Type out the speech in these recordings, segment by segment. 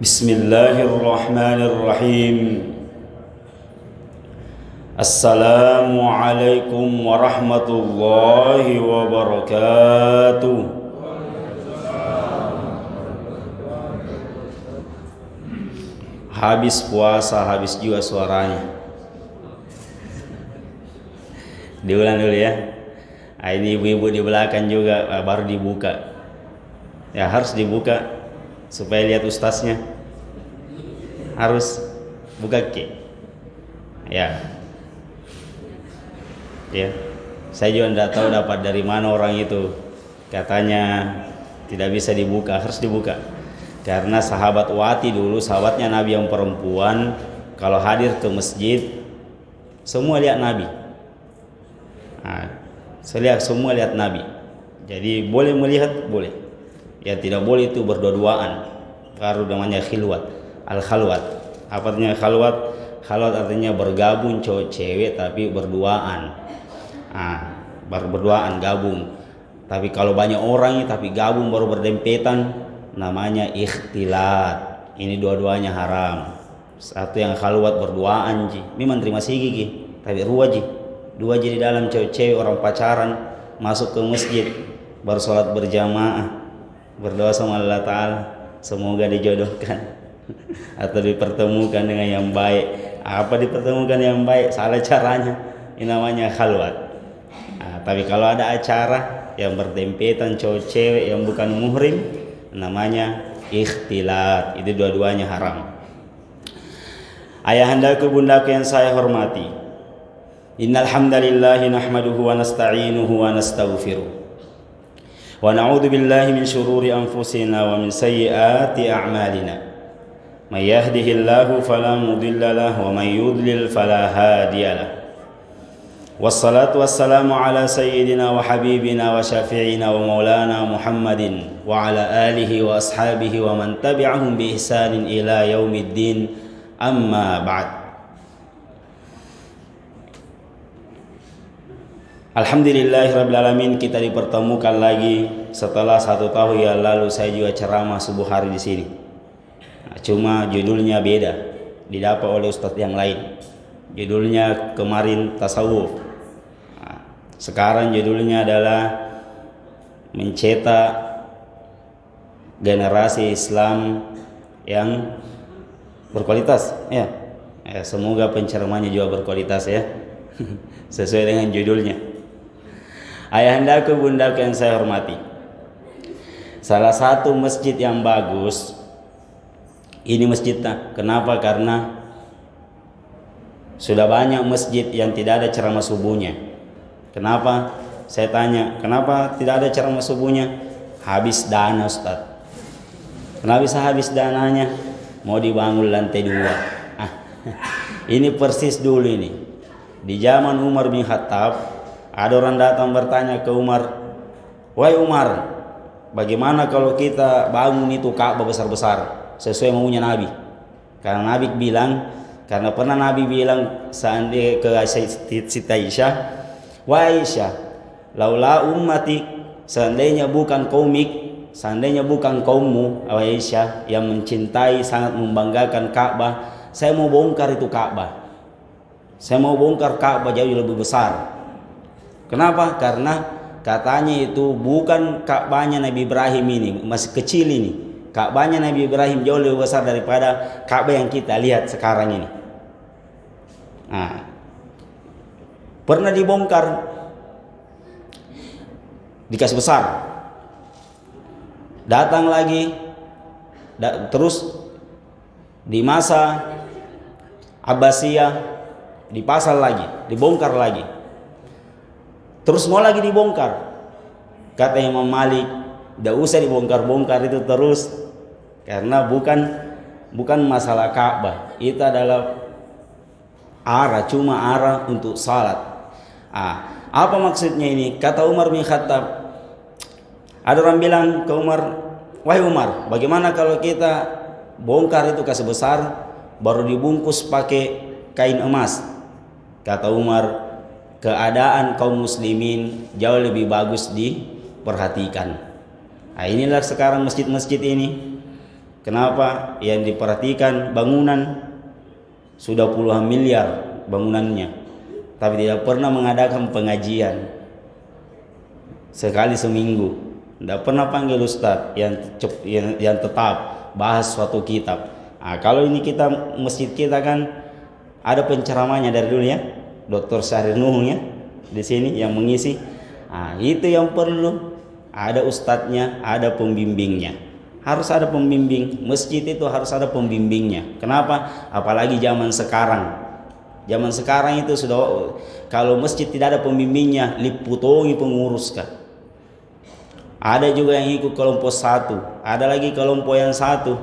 Bismillahirrahmanirrahim. Assalamualaikum warahmatullahi wabarakatuh. Habis puasa, habis juga suaranya. Diulang dulu ya. Ini ibu-ibu di belakang juga baru dibuka. Ya harus dibuka supaya lihat ustaznya. Harus buka ke. Ya. Saya juga tidak tahu dapat dari mana orang itu. Katanya tidak bisa dibuka, harus dibuka. Karena sahabat Wati dulu, sahabatnya Nabi yang perempuan, kalau hadir ke masjid semua lihat Nabi. Saya lihat semua lihat Nabi. Jadi boleh melihat, boleh. Ya tidak boleh itu berdua-duaan. Baru namanya khilwat. Al-khalwat. Apa artinya khalwat? Khalwat artinya bergabung cowok cewek tapi berduaan. Berduaan gabung. Tapi kalau banyak orang tapi gabung baru berdempetan namanya ikhtilat. Ini dua-duanya haram. Satu yang khalwat berduaan ji. Memang terima sigi tapi ruwa ji. Dua ji di dalam cowok cewek orang pacaran masuk ke masjid baru sholat berjamaah. Berdoa sama Allah Ta'ala semoga dijodohkan atau dipertemukan dengan yang baik. Apa dipertemukan yang baik? Salah caranya. Ini namanya khalwat. Tapi kalau ada acara yang berdempetan cowok cewek yang bukan muhrim namanya ikhtilat. Itu dua-duanya haram. Ayahandaku bundaku yang saya hormati, innal hamdalillahi nahmaduhu wa nasta'inuhu wa nastaghfiruh wa na'udzu billahi min shururi anfusina wa min sayyiati a'malina. May yahdihillahu fala mudilla lahu wa may yudlil fala hadiya lahu. Wassalatu wassalamu ala sayyidina wa habibina wa syafi'ina wa maulana Muhammadin wa ala alihi wa ashabihi wa man tabi'ahum bi ihsanin ila yaumiddin. Amma ba'd. Alhamdulillahirrabbilalamin, kita dipertemukan lagi setelah 1 tahun yang lalu saya juga ceramah subuh hari di sini. Cuma judulnya beda, didapat oleh ustadz yang lain. Judulnya kemarin tasawuf. Sekarang judulnya adalah mencetak generasi Islam yang berkualitas. Semoga penceramannya juga berkualitas ya. Sesuai dengan judulnya. Ayahandaku bundaku yang saya hormati, salah satu masjid yang bagus ini masjidnya. Kenapa? Karena sudah banyak masjid yang tidak ada ceramah subuhnya. Kenapa? Saya tanya, kenapa tidak ada ceramah subuhnya? Habis dana Ustaz. Kenapa bisa habis dananya? Mau dibangun lantai 2. Ini persis dulu ini. Di zaman Umar bin Khattab, ada orang datang bertanya ke Umar, "Wahai Umar, bagaimana kalau kita bangun itu Ka'bah besar-besar sesuai maunya Nabi?" Karena Nabi bilang, karena pernah Nabi bilang seandainya ke Siti Aisyah, "Wahai Aisyah, laula ummati, seandainya bukan kaummu, wahai Aisyah, yang mencintai sangat membanggakan Ka'bah, saya mau bongkar itu Ka'bah. Saya mau bongkar Ka'bah jauh lebih besar." Kenapa? Karena katanya itu bukan Ka'bahnya Nabi Ibrahim ini, masih kecil ini. Ka'bahnya Nabi Ibrahim jauh lebih besar daripada Ka'bah yang kita lihat sekarang ini. Pernah dibongkar, dikasih besar. Datang lagi, terus di masa Abbasiyah dipasang lagi, dibongkar lagi. Terus mau lagi dibongkar. Kata Imam Malik, tidak usah dibongkar-bongkar itu terus. Karena bukan masalah Ka'bah. Itu adalah cuma arah untuk salat. Apa maksudnya ini? Kata Umar bin Khattab, ada orang bilang ke Umar, "Wahai Umar, bagaimana kalau kita bongkar itu kasih besar, baru dibungkus pakai kain emas?" Kata Umar, keadaan kaum muslimin jauh lebih bagus diperhatikan. Inilah sekarang masjid-masjid ini Kenapa? Yang diperhatikan bangunan sudah puluhan miliar bangunannya, tapi tidak pernah mengadakan pengajian sekali seminggu. Tidak pernah panggil ustadz yang tetap bahas suatu kitab. Nah, kalau ini kita masjid kita kan ada penceramahnya dari dulu ya, Dr. Syahrir Nuh ya di sini yang mengisi. Nah, itu yang perlu, ada ustadznya, ada pembimbingnya. Harus ada pembimbing. Masjid itu harus ada pembimbingnya. Kenapa? Apalagi zaman sekarang. Zaman sekarang itu sudah, kalau masjid tidak ada pembimbingnya, liputongi pengurus kan. Ada juga yang ikut kelompok satu, ada lagi kelompok yang satu.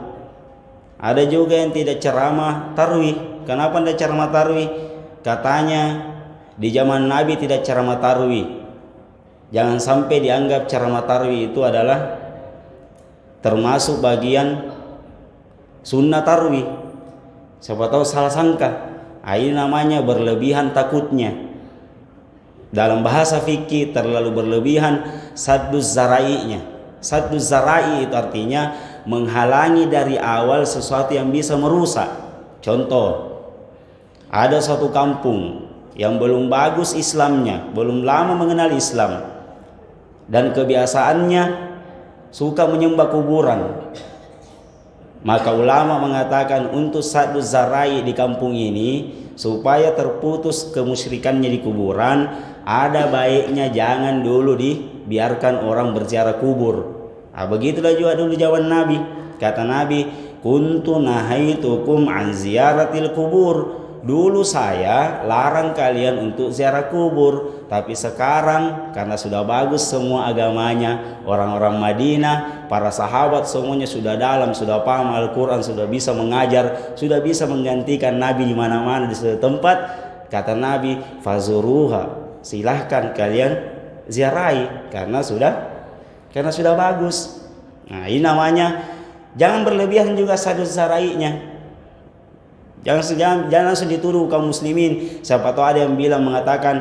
Ada juga yang tidak ceramah tarwih. Kenapa tidak ceramah tarwih? Katanya di zaman Nabi tidak ceramah tarwih. Jangan sampai dianggap ceramah tarwih itu adalah termasuk bagian sunnah tarwih. Siapa tahu salah sangka. Ini namanya berlebihan takutnya. Dalam bahasa fikih terlalu berlebihan sadduz zara'inya. Sadduz zara'i itu artinya menghalangi dari awal sesuatu yang bisa merusak. Contoh, ada suatu kampung yang belum bagus Islamnya, belum lama mengenal Islam, dan kebiasaannya suka menyembah kuburan. Maka ulama mengatakan untuk sadduz zara'i di kampung ini, supaya terputus kemusyrikannya di kuburan, ada baiknya jangan dulu dibiarkan orang berziarah kubur. Nah, begitulah juga dulu zaman Nabi. Kata Nabi, kuntu nahaitukum an ziyaratil kubur. Dulu saya larang kalian untuk ziarah kubur, tapi sekarang karena sudah bagus semua agamanya, orang-orang Madinah, para sahabat semuanya sudah dalam, sudah paham Al-Quran, sudah bisa mengajar, sudah bisa menggantikan Nabi di mana-mana di suatu tempat. Kata Nabi, fazuruha, silahkan kalian ziarahi karena sudah bagus. Nah, ini namanya jangan berlebihan juga sadduz zara'inya. Jangan langsung dituduh kaum muslimin. Siapa tahu ada yang mengatakan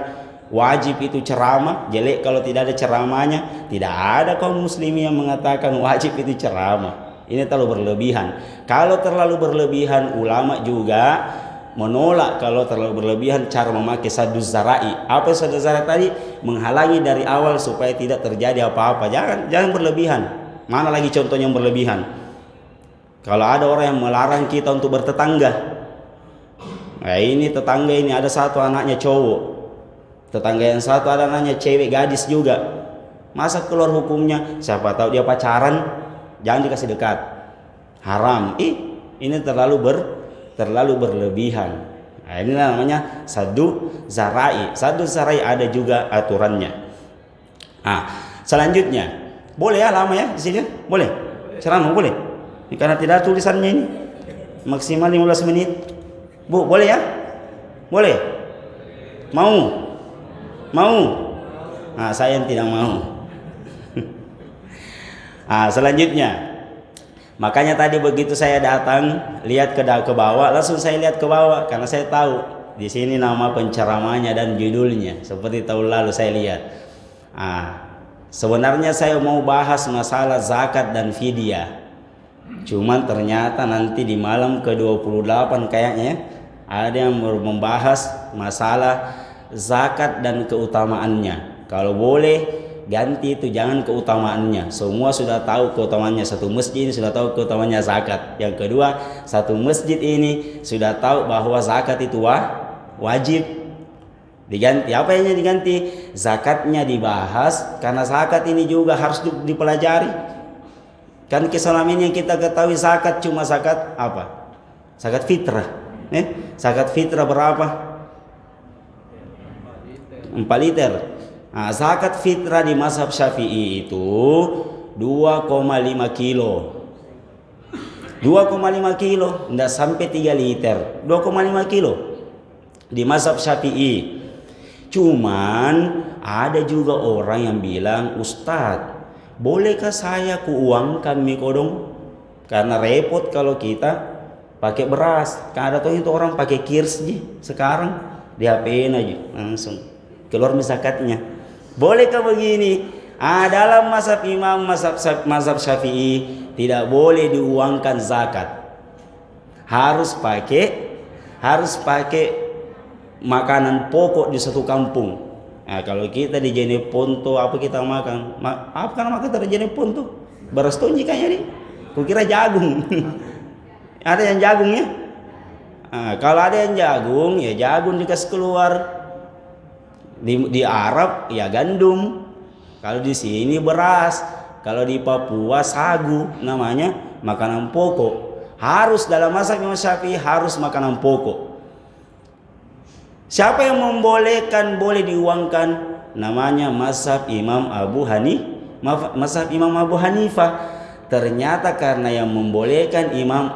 wajib itu ceramah, jelek kalau tidak ada ceramahnya. Tidak ada kaum muslimin yang mengatakan wajib itu ceramah. Ini terlalu berlebihan. Kalau terlalu berlebihan, ulama juga menolak kalau terlalu berlebihan cara memakai sadduz zara'i. Apa sadduz zara'i tadi? Menghalangi dari awal supaya tidak terjadi apa-apa. Jangan berlebihan. Mana lagi contoh yang berlebihan? Kalau ada orang yang melarang kita untuk bertetangga. Nah, ini tetangga ini ada satu anaknya cowok, tetangga yang satu ada anaknya cewek gadis juga. Masa keluar hukumnya? Siapa tahu dia pacaran, jangan dikasih dekat, haram. Ini terlalu berlebihan. Nah, ini namanya sadduz zara'i. Sadduz zara'i ada juga aturannya. Nah, selanjutnya boleh ya lama ya di sini? Boleh? Ceramah boleh? Ini karena tidak ada tulisannya ini. Maksimal 15 menit. Bu, boleh ya? Boleh? Mau? Nah, saya yang tidak mau. Nah, selanjutnya, makanya tadi begitu saya datang, lihat ke bawah, langsung saya lihat ke bawah karena saya tahu di sini nama penceramahnya dan judulnya. Seperti tahun lalu saya lihat. Nah, sebenarnya saya mau bahas masalah zakat dan fidyah. Cuman ternyata nanti di malam ke-28 kayaknya ada yang membahas masalah zakat dan keutamaannya. Kalau boleh ganti itu, jangan keutamaannya. Semua sudah tahu keutamaannya. Satu masjid ini sudah tahu keutamaannya zakat. Yang kedua, satu masjid ini sudah tahu bahwa zakat itu wajib. Diganti apa yang diganti? Zakatnya dibahas karena zakat ini juga harus dipelajari. Kan kesalahan yang kita ketahui zakat cuma zakat apa? Zakat fitrah. Zakat fitrah berapa? 4 liter. Nah, zakat fitrah di mazhab Syafi'i itu 2,5 kilo. 2,5 kilo, tidak sampai 3 liter. 2,5 kilo di mazhab Syafi'i. Cuman ada juga orang yang bilang, Ustadz, bolehkah saya kuuangkan mie kodong? Karena repot kalau kita pakai beras. Kan ada tuh itu orang pakai kirs sekarang di HP-in aja langsung keluar zakatnya. Bolehkah begini? Dalam mazhab Syafi'i tidak boleh diuangkan zakat. Harus pakai makanan pokok di satu kampung. Nah, kalau kita di Jeneponto apa kita makan? Apa kan makan dari Jeneponto? Beras tonji kayaknya nih. Kukira jagung. Ada yang jagung ya? Kalau ada yang jagung, ya jagung dikasih keluar. Di Arab ya gandum. Kalau di sini beras. Kalau di Papua sagu, namanya makanan pokok. Harus dalam mazhab Imam Syafi'i harus makanan pokok. Siapa yang membolehkan boleh diuangkan? Namanya mazhab Imam Abu Hanifah. Ternyata karena yang membolehkan Imam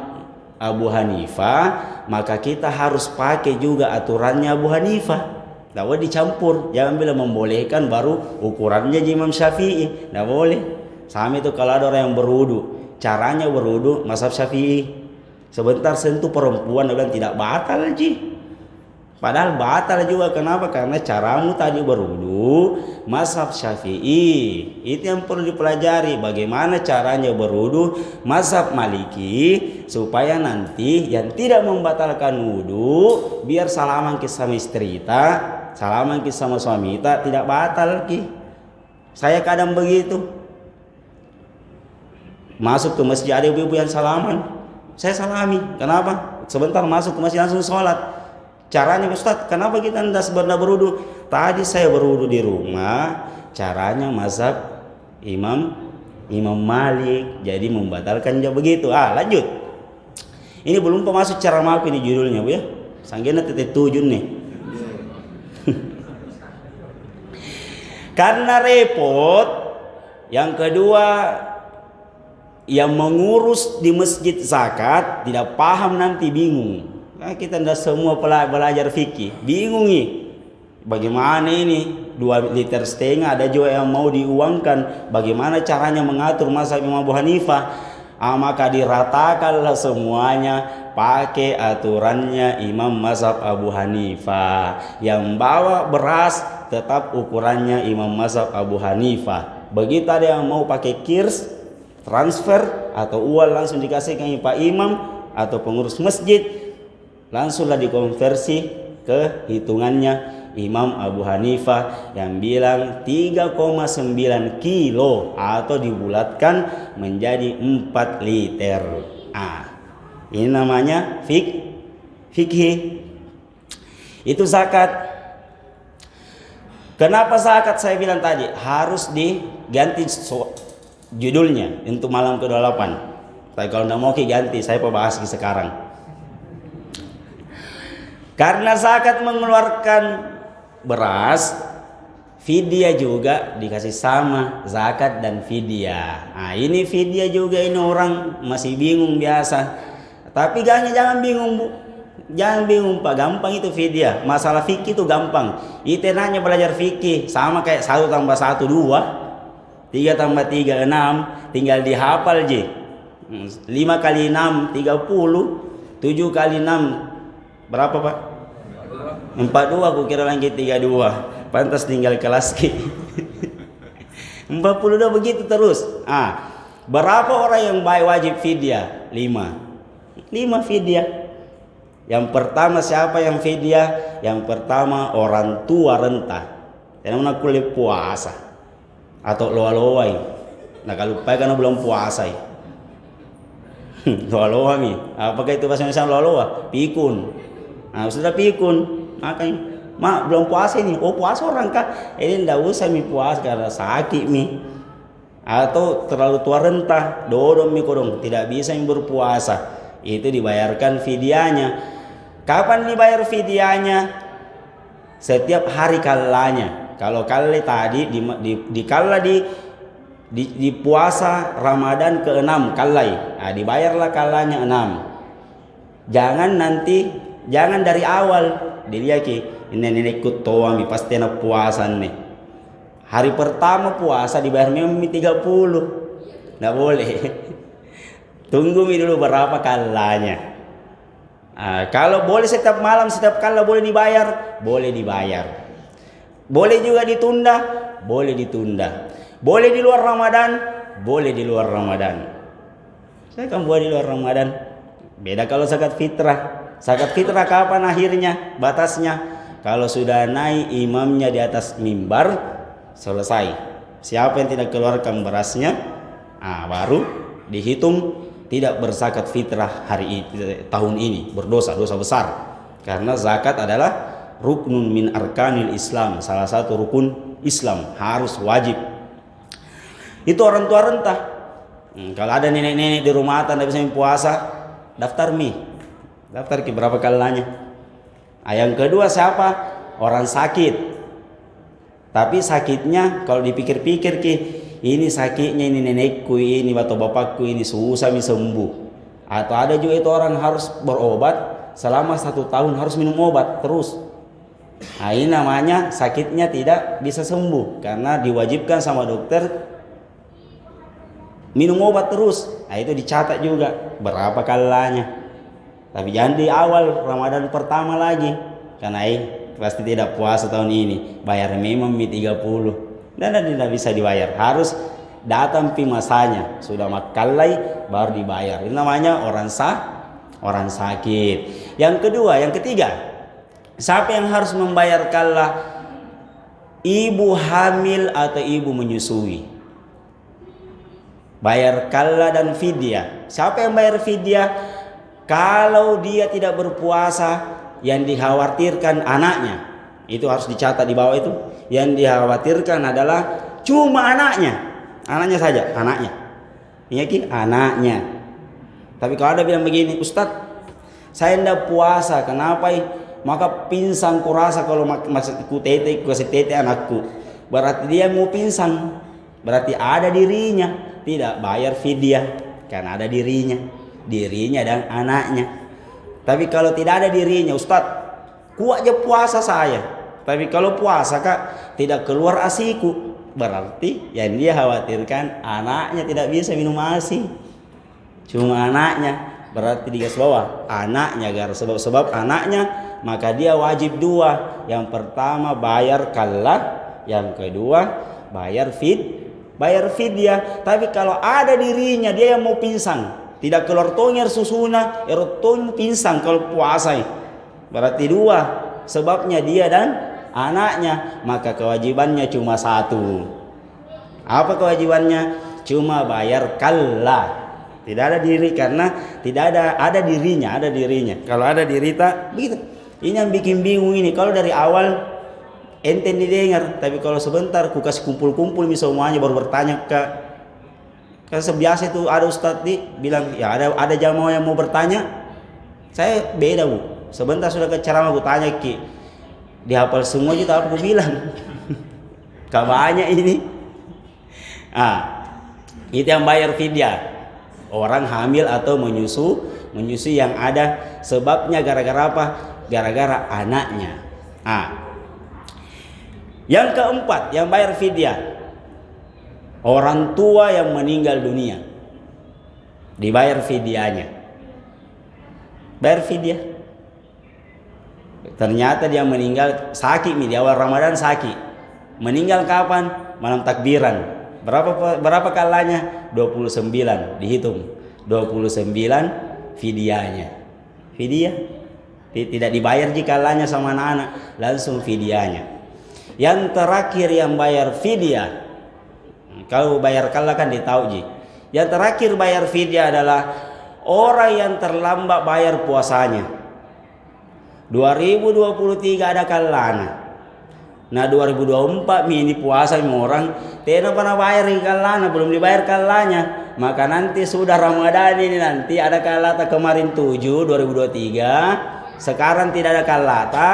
Abu Hanifah, maka kita harus pakai juga aturannya Abu Hanifah. Tidak boleh dicampur. Jangan bilang membolehkan baru ukurannya Imam Syafi'i. Tidak boleh. Sama itu kalau ada orang yang berwudu, caranya berwudu mazhab Syafi'i. Sebentar sentuh perempuan, dia bilang tidak batal ji. Padahal batal juga. Kenapa? Karena caramu tadi berwudu mazhab Syafi'i. Itu yang perlu dipelajari. Bagaimana caranya berwudu mazhab Maliki, supaya nanti yang tidak membatalkan wudu, biar salaman sama istri kita, salaman sama suami kita tidak batal ki. Saya kadang begitu. Masuk ke masjid ada ibu-ibu yang salaman, saya salami. Kenapa? Sebentar masuk ke masjid langsung sholat. Caranya Ustaz, kenapa kita tidak sebenarnya berwudu? Tadi saya berwudu di rumah, caranya mazhab Imam Malik, jadi membatalkan dia begitu. Lanjut. Ini belum masuk cara maaf ini judulnya Bu ya. Sanggena titik tujuh nih. Karena repot. Yang kedua, yang mengurus di masjid zakat tidak paham, nanti bingung. Kita tidak semua belajar fikih, bingung nih. Bagaimana ini 2,5 liter ada juga yang mau diuangkan. Bagaimana caranya mengatur mazhab Imam Abu Hanifah? Maka diratakanlah semuanya pakai aturannya Imam mazhab Abu Hanifah. Yang bawa beras tetap ukurannya Imam mazhab Abu Hanifah. Begitu ada yang mau pakai kirs, transfer atau uang langsung dikasihkan Pak Imam atau pengurus masjid, langsunglah dikonversi ke hitungannya Imam Abu Hanifah yang bilang 3,9 kilo atau dibulatkan menjadi 4 liter. Ini namanya fikih. Itu zakat. Kenapa zakat saya bilang tadi harus diganti judulnya untuk malam ke-28. Tapi kalau tidak mau ganti, saya bahas sekarang. Karena zakat mengeluarkan beras, fidyah juga dikasih sama zakat dan fidyah. Ini fidyah juga, ini orang masih bingung biasa. Tapi jangan bingung Bu. Jangan bingung Pak, gampang itu fidyah. Masalah fikih itu gampang. Itu hanya belajar fikih sama kayak 1 tambah 1 2. 3 tambah 3 6, tinggal dihafal je. 5 kali 6 30, 7 kali 6 berapa Pak? 42, aku kira lagi 32. Pantas tinggal kelas ki. 42 begitu terus. Berapa orang yang wajib fidyah? 5 fidyah. Yang pertama siapa yang fidyah? Yang pertama orang tua renta. Karena kulit puasa. Atau loa-loai. Nah kalau lupa karena belum puasa. Loa-loa nih. Apakah itu bahasa Indonesia loa-loa? Pikun. Sudah pikun. Makanya belum puasa ini. Puasa orang kah? Ini tidak usah puasa karena sakit mi. Atau terlalu tua rentah. Dodong mi kodong. Tidak bisa berpuasa. Itu dibayarkan fidyahnya. Kapan dibayar fidyahnya? Setiap hari kalanya. Kalau kali tadi di kala di puasa Ramadan ke-6 kalai, dibayarlah kalanya 6. Jangan dari awal dilihat ki ini ikut toa mi pasti nak puasa nih. Hari pertama puasa dibayar mi 30. Nggak boleh. Tunggu mi dulu berapa kalanya. Kalau boleh setiap malam setiap kala boleh dibayar, boleh dibayar. Boleh juga ditunda, boleh ditunda. Boleh di luar Ramadan, boleh di luar Ramadan. Saya kan buat di luar Ramadan. Beda kalau zakat fitrah. Zakat fitrah kapan akhirnya? Batasnya kalau sudah naik imamnya di atas mimbar, selesai. Siapa yang tidak keluarkan berasnya, baru dihitung tidak berzakat fitrah tahun ini, berdosa, dosa besar. Karena zakat adalah ruknun min arkanil Islam, salah satu rukun Islam, harus wajib. Itu orang tua renta. Kalau ada nenek-nenek di rumah tidak bisa puasa, daftar daftar ke berapa kalanya. Yang kedua siapa? Orang sakit. Tapi sakitnya kalau dipikir-pikir ini sakitnya ini nenekku, ini atau bapakku, ini susah sembuh. Atau ada juga itu orang harus berobat selama 1 tahun, harus minum obat terus. Ini namanya sakitnya tidak bisa sembuh karena diwajibkan sama dokter minum obat terus. Itu dicatat juga berapa kalanya. Tapi jangan di awal Ramadan pertama lagi, karena pasti tidak puasa tahun ini, bayar memang 30 dan tidak bisa dibayar, harus datang pi masanya sudah makalai baru dibayar. Ini namanya orang sakit. Yang kedua, yang ketiga, siapa yang harus membayar kalla? Ibu hamil atau ibu menyusui. Bayar kalla dan fidyah. Siapa yang bayar fidyah? Kalau dia tidak berpuasa, yang dikhawatirkan anaknya, itu harus dicatat di bawah itu. Yang dikhawatirkan adalah cuma anaknya saja, anaknya. Anaknya. Tapi kalau ada bilang begini, Ustadz, saya tidak puasa, kenapa? Maka pingsan kurasa kalau kasih tete anakku. Berarti dia mau pingsan, berarti ada dirinya, tidak bayar fidyah, karena ada dirinya dan anaknya. Tapi kalau tidak ada dirinya, Ustadz, kuat aja puasa saya, tapi kalau puasa Kak tidak keluar asiku, berarti yang dia khawatirkan anaknya tidak bisa minum asi, cuma anaknya. Berarti di garis bawah anaknya, sebab anaknya, maka dia wajib 2. Yang pertama bayar kalla, yang kedua bayar fidyah. Tapi kalau ada dirinya, dia yang mau pingsan, tidak keluar tonger susuna, erotong pingsan kalau puasa, berarti 2 sebabnya, dia dan anaknya, maka kewajibannya cuma 1. Apa kewajibannya? Cuma bayar kalla, tidak ada diri, karena tidak ada dirinya. Kalau ada diri tak begitu. Ini yang bikin bingung ini. Kalau dari awal ente didengar, tapi kalau sebentar ku kasih kumpul semuanya baru bertanya ke. Karena sebiasa itu ada ustadz bilang, ya ada jamaah yang mau bertanya, saya beda Bu. Sebentar sudah ke ceramah, aku tanya dihafal semua juga apa aku bilang. Gak banyak ini. Itu yang bayar fidyah. Orang hamil atau menyusui yang ada sebabnya gara-gara apa? Gara-gara anaknya. Yang keempat yang bayar fidyah, orang tua yang meninggal dunia, dibayar fidyahnya. Bayar fidyah. Ternyata dia meninggal sakit di awal Ramadan, sakit. Meninggal kapan? Malam takbiran. Berapa kalanya? 29, dihitung. 29 fidyahnya. Fidyah. Tidak dibayar jika kalanya sama anak-anak, langsung fidyahnya. Yang terakhir yang bayar fidyah, kalau bayar kalla kan ditauji. Yang terakhir bayar fidyah adalah orang yang terlambat bayar puasanya. 2023 ada kallana. Nah 2024 ini puasa orang tidak pernah bayar kallana, belum dibayar kallanya. Maka nanti sudah Ramadan ini, nanti ada kallata kemarin 7 2023, sekarang tidak ada kallata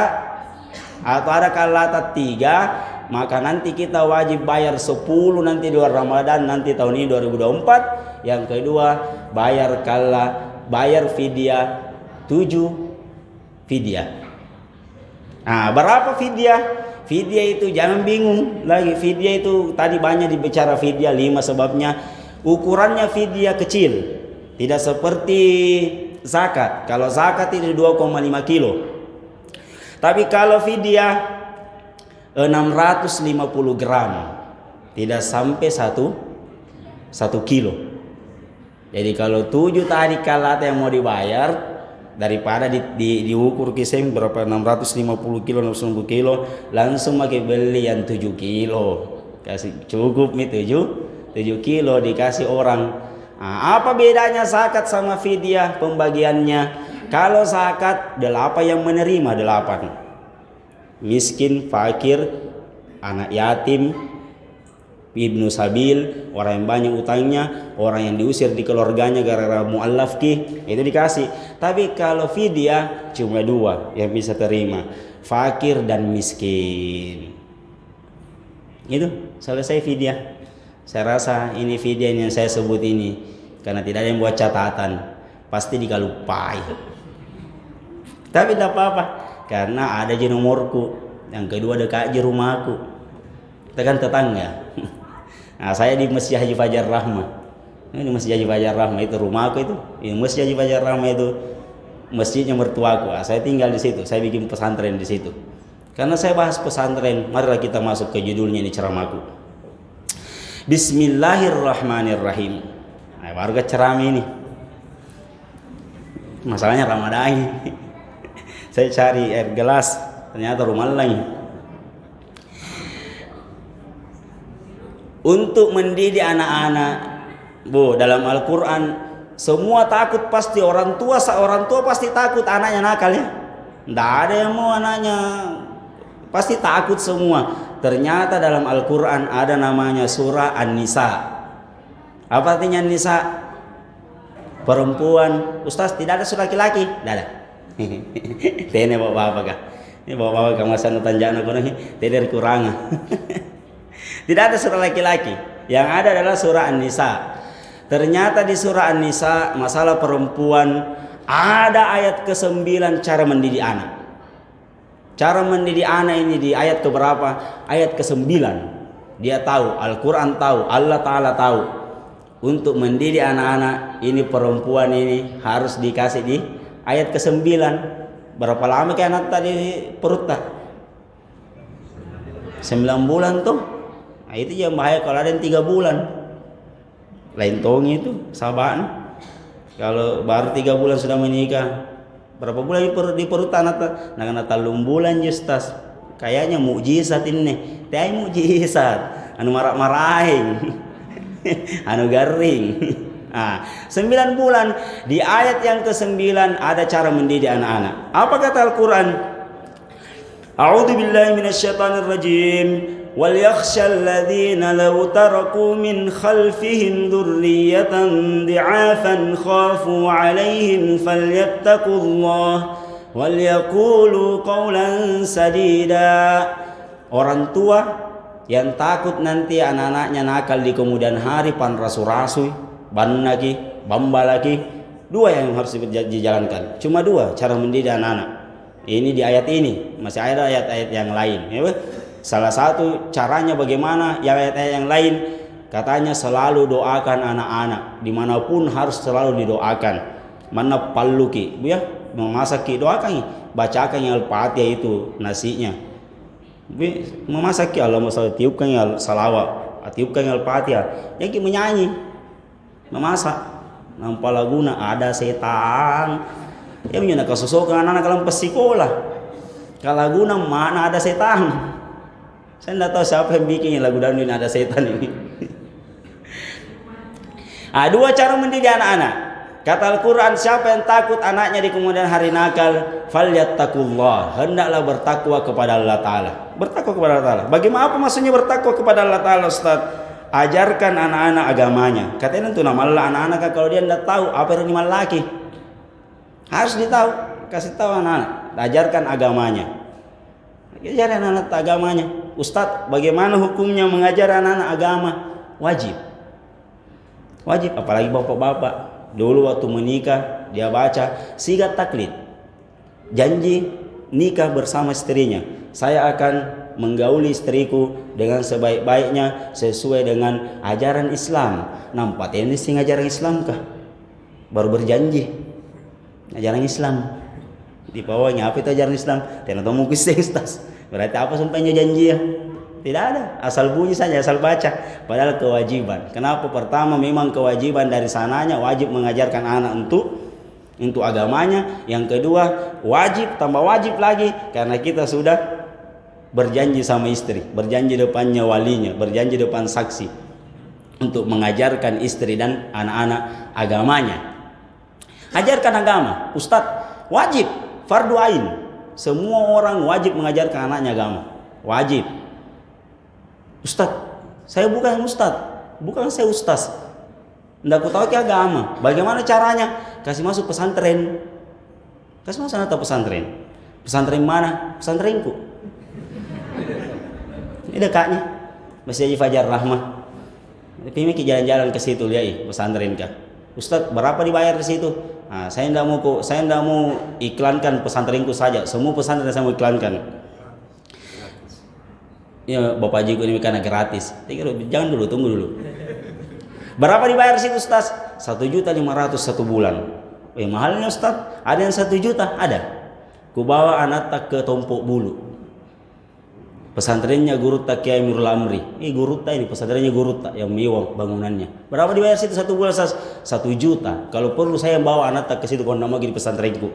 atau ada kallata 3, maka nanti kita wajib bayar 10 nanti di luar Ramadan, nanti tahun ini 2024. Yang kedua bayar kalla, bayar fidyah 7 fidyah. Berapa fidyah? Fidyah itu jangan bingung lagi. Fidyah itu tadi banyak dibicara fidyah 5 sebabnya. Ukurannya fidyah kecil, tidak seperti zakat. Kalau zakat itu 2,5 kilo. Tapi kalau fidyah 650 gram, tidak sampai satu kilo. Jadi kalau 7 tadi kalat yang mau dibayar, daripada diukur kisah berapa 650 kilo 650 kilo, langsung pakai beli yang 7 kilo, kasih cukup nih 7 kilo dikasih orang. Nah, apa bedanya zakat sama fidyah pembagiannya? Kalau zakat 8 yang menerima 8, miskin, fakir, anak yatim, ibnu sabil, orang yang banyak utangnya, orang yang diusir di keluarganya gara-gara mu'allaf itu dikasih. Tapi kalau fidyah cuma 2 yang bisa terima, fakir dan miskin. Itu selesai fidyah. Saya rasa ini fidyah yang saya sebut ini karena tidak ada yang buat catatan, pasti dikalupai. Tapi tidak apa-apa, karena ada je nomorku. Yang kedua dekat je rumahku, kita kan tetangga. Nah, saya di Masjid Haji Fajar Rahmah. Ini Masjid Haji Fajar Rahmah itu rumahku itu. Di Masjid Haji Fajar Rahmah itu masjidnya mertuaku. Nah, saya tinggal di situ. Saya bikin pesantren di situ. Karena saya bahas pesantren, marilah kita masuk ke judulnya ini ceramahku. Bismillahirrahmanirrahim. Nah, warga ceramah ini. Masalahnya Ramadan ini. Saya cari air gelas, ternyata rumah lagi. Untuk mendidik anak-anak, dalam Al-Quran semua takut pasti orang tua pasti takut anaknya nakal ya. Tidak ada yang mau anaknya, pasti takut semua. Ternyata dalam Al-Quran ada namanya surah An-Nisa. Apa artinya An-Nisa? Perempuan. Ustaz, tidak ada surah laki-laki? Tidak ada. Ini bapak-bapak kah? Ini bapak-bapak masa nutanjana kono ini tidak kurang. Tidak ada surah laki-laki. Yang ada adalah surah An-Nisa. Ternyata di surah An-Nisa masalah perempuan ada ayat ke-9 cara mendidik anak. Cara mendidik anak ini di ayat keberapa? Ayat ke-9. Dia tahu, Al-Quran tahu, Allah Ta'ala tahu. Untuk mendidik anak-anak ini perempuan ini harus dikasih di ayat ke-9. Berapa lama kayak anak tadi perut tak? 9 bulan tuh. Nah, itu yang bahaya kalau ada yang 3 bulan. Lain tongi itu sahabat. Kalau baru 3 bulan sudah menikah, berapa bulan di perut anak? Nah, 3 bulan justas. Kayaknya mukjizat ini. Tapi mukjizat. Anu marah-marahin. Anu garing. Nah, 9 bulan. Di ayat yang ke-9 ada cara mendidik anak-anak. Apa kata Al-Quran? A'udzu billahi minasyaitonir rajim. Wal yakhshal ladzina law taraku min khalfihim dzurriyyatan dhi'afan khafu 'alaihim falyattaqullah wal yaqulu qawlan sadida. Orang tua yang takut nanti anak-anaknya nakal di kemudian hari, pan rasu-rasu, ban lagi, bamba lagi. 2 yang harus dijalankan. Cuma 2 cara mendidik anak-anak. Ini di ayat ini, masih ada ayat-ayat yang lain. Ya, salah satu caranya bagaimana? Yang ayat-ayat yang lain katanya selalu doakan anak-anak, dimanapun harus selalu didoakan. Mana paluki, ya, memasak doakan, bacakan yang Al-Fatihah itu nasinya. Memasak Allah masalah tiupkan yang salawat, tiupkan yang Al-Fatihah. Yang menyanyi, memasak. Nampak laguna ada setan. Ya punya nak kesusukan anak-anak dalam sekolah. Kalau laguna mana ada setan? Saya tidak tahu siapa yang bikin lagu dan ini ada setan ini. 2 cara mendidik anak-anak. Kata Al-Quran, siapa yang takut anaknya di kemudian hari nakal, falyattaqullah, hendaklah bertakwa kepada Allah Ta'ala. Bertakwa kepada Allah Ta'ala. Bagaimana apa maksudnya bertakwa kepada Allah Ta'ala, Ustaz? Ajarkan anak-anak agamanya. Katanya itu nama Allah anak-anak kalau dia tidak tahu apa yang lima laki. Harus ditahu, kasih tahu anak-anak, ajarkan agamanya. Ajarkan anak-anak agamanya. Ustaz, bagaimana hukumnya mengajar anak-anak agama? Wajib. Wajib, apalagi bapak-bapak. Dulu waktu menikah, dia baca sigat taklid. Janji nikah bersama istrinya. Saya akan menggauli istriku dengan sebaik-baiknya sesuai dengan ajaran Islam. Nampak ini sih ajaran Islam kah? Baru berjanji. Ajaran Islam. Di bawahnya apa itu ajaran Islam? Tidak tahu mungkin Ustaz. Berarti apa sampainya janji ya? Tidak ada, asal bunyi saja, asal baca. Padahal kewajiban. Kenapa? Pertama memang kewajiban dari sananya wajib mengajarkan anak untuk agamanya. Yang kedua wajib, tambah wajib lagi karena kita sudah berjanji sama istri, berjanji depannya walinya, berjanji depan saksi untuk mengajarkan istri dan anak-anak agamanya. Ajarkan agama, Ustadz, wajib, fardu ain. Semua orang wajib mengajarkan anaknya agama, wajib. Ustadz, saya bukan ustadz, bukan saya ustaz. Nggak aku tahu ke agama. Bagaimana caranya? Kasih masuk pesantren. Kasih masuk atau pesantren? Pesantren mana? Pesantrenku. Ini dekatnya, Masjid Haji Fajar Rahmah. Tapi ini jalan-jalan ke situ lihat pesantren kah? Ustadz, berapa dibayar di situ? Nah, saya tidak mau iklankan pesantrenku saja. Semua pesantren saya mau iklankan. Ya, Bapak Haji ini karena gratis. Jangan dulu, tunggu dulu. Berapa dibayar sih Ustaz? 1.500.000 satu bulan. Mahalnya Ustaz. Ada yang 1 juta? Ada. Ku bawa anak tak ke Tompok Bulu. Pesantrennya Gurutta Kiai Mirul Amri. Gurutta ini pesantrennya Gurutta yang mewah bangunannya. Berapa dibayar situ satu bulan Ustaz? 1 juta. Kalau perlu saya bawa anak tak ke situ kalau tidak mau di pesantrenku.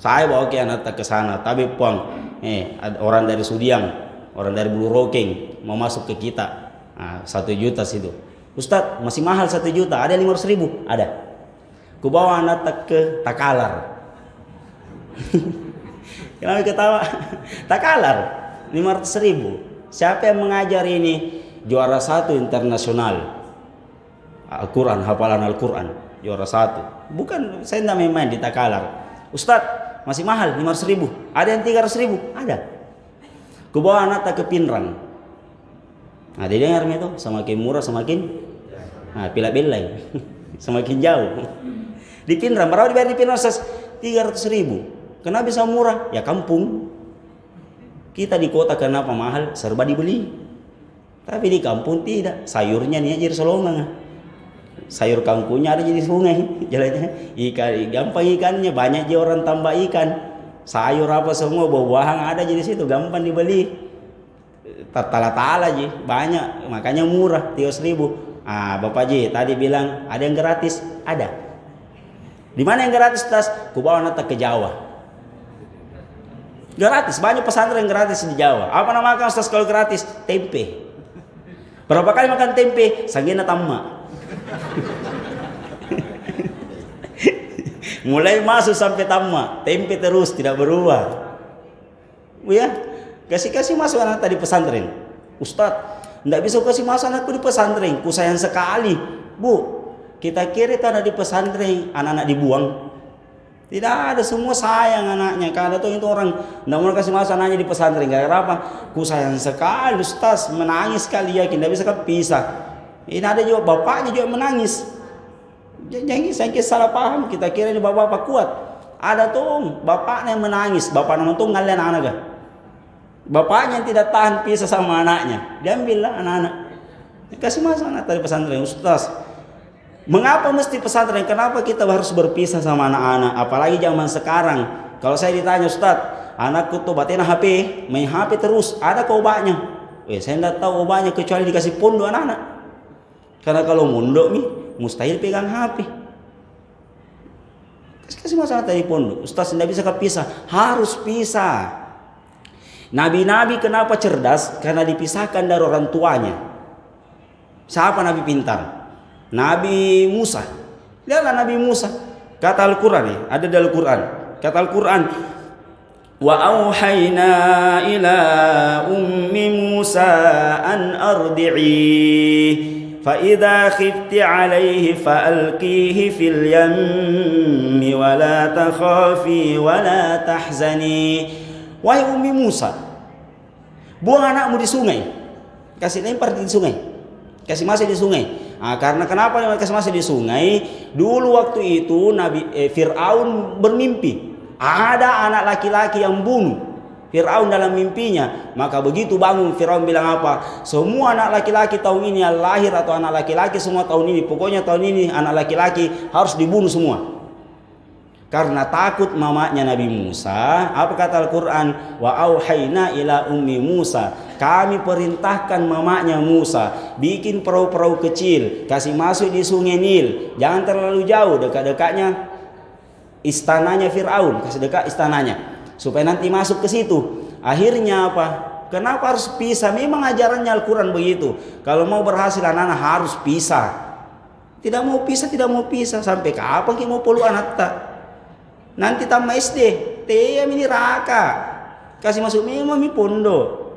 Saya bawa ke anak tak ke sana. Tapi puang, orang dari Sudiang, orang dari Bulu Roking mau masuk ke kita. 1 juta situ. Ustadz, masih mahal 1 juta. Ada 500.000? Ada. Ku bawa anak tak ke Takalar. Kenapa ketawa? Takalar 500.000. Siapa yang mengajar ini? Juara 1 internasional Al-Quran, hafalan Al-Quran, juara 1. Bukan, saya tidak main di Takalar. Ustadz, masih mahal 500.000. Ada yang 300.000? Ada. Ku bawa anak tak ke Pinrang. Nah, dia dengar itu, semakin murah semakin pilih-pilih. Semakin jauh. Di Pinrang, berapa dibayar di Pinrang? 300.000. Kenapa bisa murah? Ya kampung. Kita di kota kenapa mahal? Serba dibeli. Tapi di kampung tidak. Sayurnya nih jadi solongan. Sayur kangkungnya ada jadi sungai. Jalannya ikan, gampang ikannya, banyak aja orang tambah ikan. Sayur apa semua, buah-buahan ada jadi situ, gampang dibeli. Tala-tala aja, banyak, makanya murah, 300.000. Bapak Ji tadi bilang ada yang gratis, ada. Di mana yang gratis Tas? Ku bawa anak ke Jawa. Gratis, banyak pesantren gratis di Jawa. Apa nama makan Ustaz kalau gratis? Tempe. Berapa kali makan tempe? Sanggina tamma. Mulai masuk sampai tamma, tempe terus tidak berubah. Bu ya, kasih masuk anak tadi pesantren. Ustadz, tidak bisa kasih masuk anakku di pesantren. Ku sayang sekali. Bu, kita kira itu anak di pesantren, anak-anak dibuang. Tidak ada, semua sayang anaknya. Karena itu orang tidak mau kasih masuk anaknya di pesantren. Gara-gara apa? Ku sayang sekali Ustaz, menangis sekali yakin. Tidak bisa pisah. Ini ada juga bapaknya juga menangis. Jangan saya salah paham. Kita kira ini bapak-bapak kuat. Ada tuh bapaknya yang menangis. Bapak nama tuh ngalian anak. Bapaknya yang tidak tahan pisah sama anaknya. Dia ambillah anak-anak. Kasih masuk anak dari pesantren. Ustaz, mengapa mesti pesantren? Kenapa kita harus berpisah sama anak-anak? Apalagi zaman sekarang. Kalau saya ditanya, Ustaz, anakku tuh batin HP, main HP terus. Ada ke obatnya? Saya tidak tahu obatnya kecuali dikasih pondok anak-anak. Karena kalau mondok nih, mustahil pegang HP. Kasih masalah tadi pondok. Ustaz tidak bisa kepisah. Harus pisah. Nabi-nabi kenapa cerdas? Karena dipisahkan dari orang tuanya. Siapa nabi pintar? Nabi Musa. Lihatlah Nabi Musa. Kata Al-Quran nih, ada di Al-Quran. Kata Al-Quran, wa auhayna ila ummi Musa an ardi'i fa idza khifti 'alaihi fa alqihi fil yammi wa la takhafi wa la tahzani. Wahai ummi Musa, buang anakmu di sungai. Kasih lempar di sungai. Kasih masuk di sungai. Karena kenapa kasih masuk di sungai? Dulu waktu itu Fir'aun bermimpi. Ada anak laki-laki yang bunuh Fir'aun dalam mimpinya. Maka begitu bangun Fir'aun bilang apa? Semua anak laki-laki tahun ini yang lahir atau anak laki-laki semua tahun ini. Pokoknya tahun ini anak laki-laki harus dibunuh semua. Karena takut mamanya Nabi Musa, apa kata Al-Quran? Wa auhayna ila ummi Musa. Kami perintahkan mamanya Musa, bikin perahu-perahu kecil, kasih masuk di sungai Nil. Jangan terlalu jauh, dekat-dekatnya istananya Fir'aun, kasih dekat istananya, supaya nanti masuk ke situ. Akhirnya apa? Kenapa harus pisah? Memang ajarannya Al-Quran begitu. Kalau mau berhasil anak-anak harus pisah. Tidak mau pisah. Sampai kapan kita mau puluh anak tak? Nanti tambah SD, Tia ini raka, kasih masuk memang di pondok,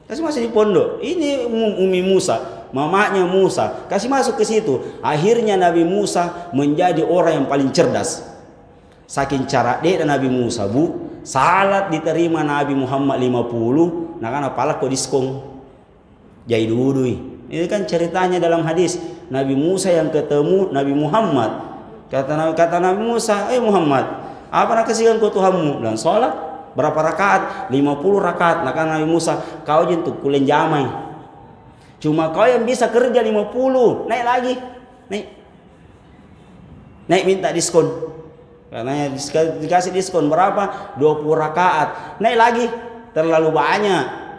kasih masuk di pondok. Ini Umi Musa, mamanya Musa, kasih masuk ke situ. Akhirnya Nabi Musa menjadi orang yang paling cerdas. Saking cara dia Nabi Musa, bu, salat diterima Nabi Muhammad 50, nah kan apalah kok diskong, jadi dudui. Ini kan ceritanya dalam hadis Nabi Musa yang ketemu Nabi Muhammad. Kata Nabi Musa, Muhammad, apa nak kesian kau Tuhanmu? Dan sholat berapa rakaat? 50 rakaat. Nah kan Nabi Musa, kau jentuk kulen jamai. Cuma kau yang bisa kerja 50, naik lagi, naik minta diskon. Karena dikasih diskon berapa? 20 rakaat. Naik lagi, terlalu banyak.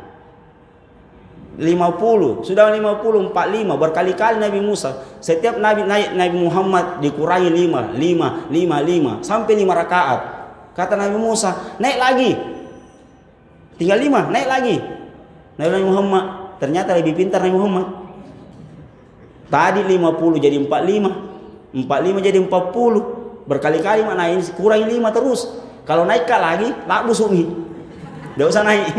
50, sudah 50, 45, berkali-kali Nabi Musa. Setiap Nabi naik, Nabi Muhammad dikurangi 5 sampai 5 rakaat. Kata Nabi Musa, naik lagi. Tinggal 5, naik lagi. Nabi Muhammad, ternyata lebih pintar Nabi Muhammad. Tadi 50 jadi 45, 45 jadi 40. Berkali-kali mana ini kurangi 5 terus. Kalau naik lagi, tak busumi. Tidak usah naik.